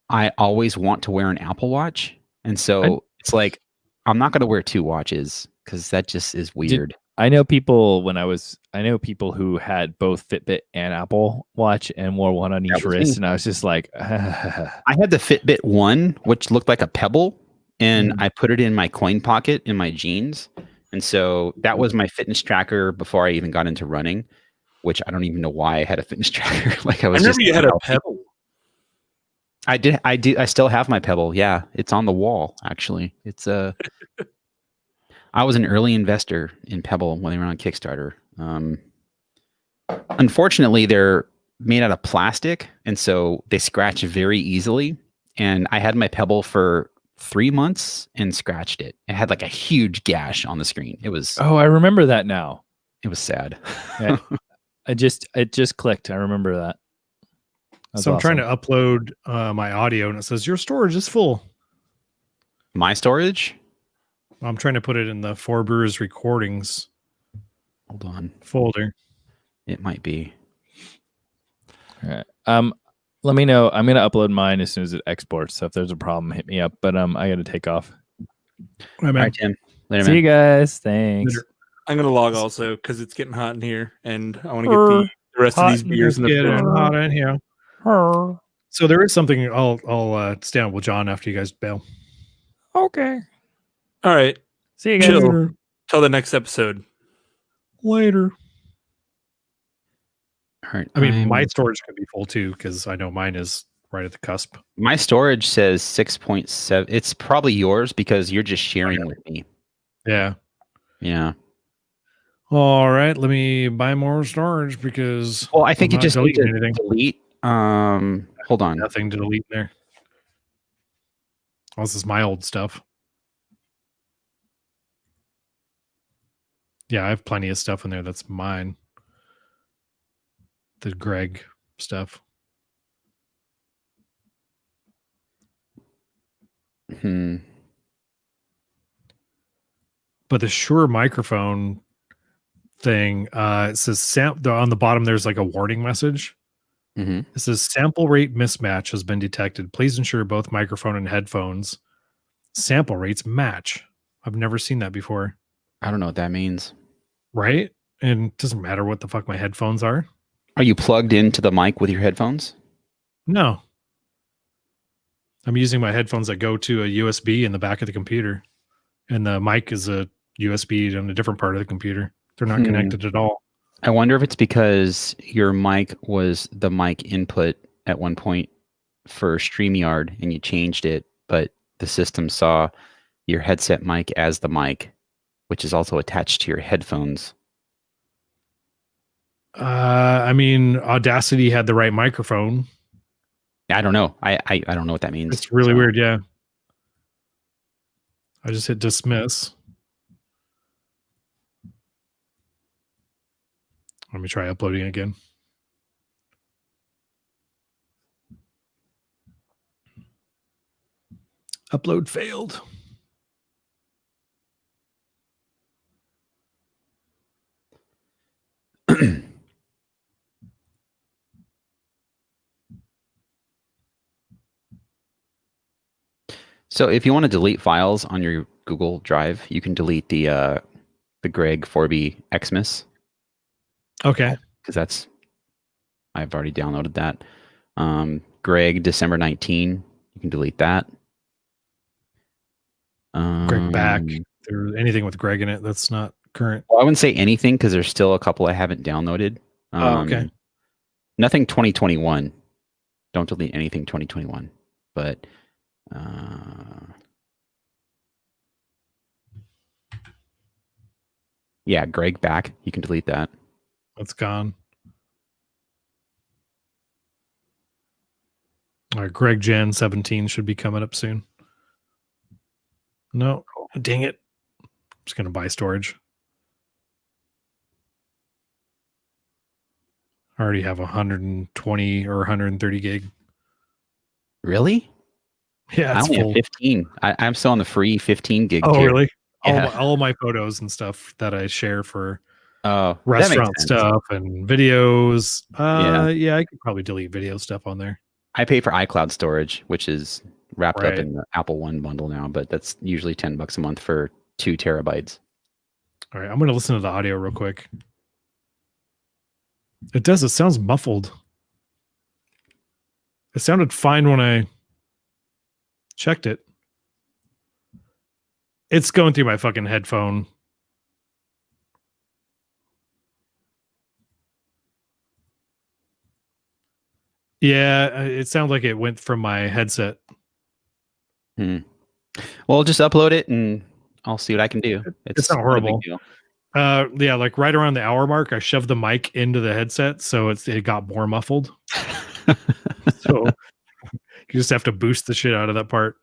I always want to wear an Apple Watch, and so it's like I'm not going to wear 2 watches because that just is weird. I know people who had both Fitbit and Apple Watch and wore one on each wrist, and I was just like, I had the Fitbit one, which looked like a pebble, and I put it in my coin pocket in my jeans. And so that was my fitness tracker before I even got into running, which I don't even know why I had a fitness tracker. Like I remember you had a pebble. I did. I still have my pebble. Yeah. It's on the wall. Actually, it's I was an early investor in Pebble when they were on Kickstarter. Unfortunately, they're made out of plastic, and so they scratch very easily. And I had my Pebble for 3 months and scratched it. It had like a huge gash on the screen. It was. Oh, I remember that now. It was sad. Yeah, it just clicked. I remember that. So I'm trying to upload my audio, and it says your storage is full. My storage? I'm trying to put it in the 4 Brewers recordings. Hold on. Folder. It might be. All right. Let me know. I'm gonna upload mine as soon as it exports. So if there's a problem, hit me up. But I gotta take off. All All right, Tim. Later, See man. you guys. Thanks. Later. I'm gonna log also because it's getting hot in here, and I want to get the rest of these beers in the Get fridge. hot in here. So there is something. I'll stand up with John after you guys bail. Okay. All right, See you guys. chill till the next episode. Later. All right. I mean, my storage could be full too because I know mine is right at the cusp. My storage says 6.7. It's probably yours because you're just sharing with me. Yeah. Yeah. All right. Let me buy more storage because Well, I think I'm you not just need to deleting anything. delete. Hold on. Nothing to delete in there. Oh, this is my old stuff. Yeah, I have plenty of stuff in there that's mine. The Greg stuff. Hmm. But the Shure microphone thing, it says on the bottom there's like a warning message. Mm-hmm. It says sample rate mismatch has been detected. Please ensure both microphone and headphones sample rates match. I've never seen that before. I don't know what that means. Right? And it doesn't matter what the fuck my headphones are. Are you plugged into the mic with your headphones? No. I'm using my headphones that go to a USB in the back of the computer. And the mic is a USB on a different part of the computer. They're not connected at all. I wonder if it's because your mic was the mic input at one point for StreamYard and you changed it, but the system saw your headset mic as the mic, which is also attached to your headphones. I mean, Audacity had the right microphone. I don't know. I don't know what that means. It's really So, weird, yeah. I just hit dismiss. Let me try uploading again. Upload failed. So if you want to delete files on your Google Drive, you can delete the Greg 4B Xmas Okay. because I've already downloaded that. Greg December 19, you can delete that. Greg back. There's anything with Greg in it that's not current. Well, I wouldn't say anything because there's still a couple I haven't downloaded. Okay. Nothing 2021. Don't delete anything 2021. But yeah, Greg back. You can delete that. That's gone. All right, Greg Jan 17 should be coming up soon. No, dang it. I'm just going to buy storage. I already have 120 or 130 gig. Really? Yeah, I it's only full. have 15. I'm still on the free 15 gig Oh, tier. really? Yeah. All my photos and stuff that I share for Oh, that makes restaurant sense. stuff and videos. Yeah. Yeah, I could probably delete video stuff on there. I pay for iCloud storage, which is wrapped up Right. in the Apple One bundle now, but that's usually $10 a month for 2 terabytes. All right, I'm going to listen to the audio real quick. It does. It sounds muffled. It sounded fine when I checked it. It's going through my fucking headphone. Yeah, it sounds like it went from my headset. Well, just upload it and I'll see what I can do. It's not a big horrible. deal. Yeah, like right around the hour mark, I shoved the mic into the headset, so it got more muffled. So you just have to boost the shit out of that part.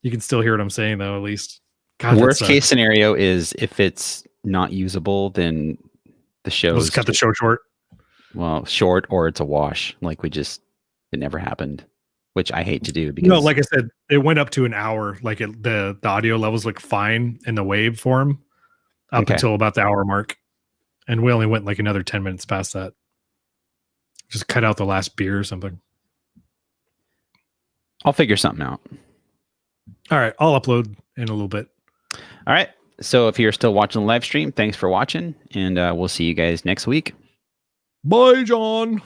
You can still hear what I'm saying, though. At least. God, that Worst sucks. case scenario is if it's not usable, then the show Let's cut the show short. short, or it's a wash. Like it never happened, which I hate to do because No, like I said, it went up to an hour. Like the audio levels look fine in the waveform up Okay. until about the hour mark, and we only went like another 10 minutes past that. Just cut out the last beer or something. I'll figure something out. All right, I'll upload in a little bit. All right. So if you're still watching the live stream, thanks for watching, and we'll see you guys next week. Bye, John.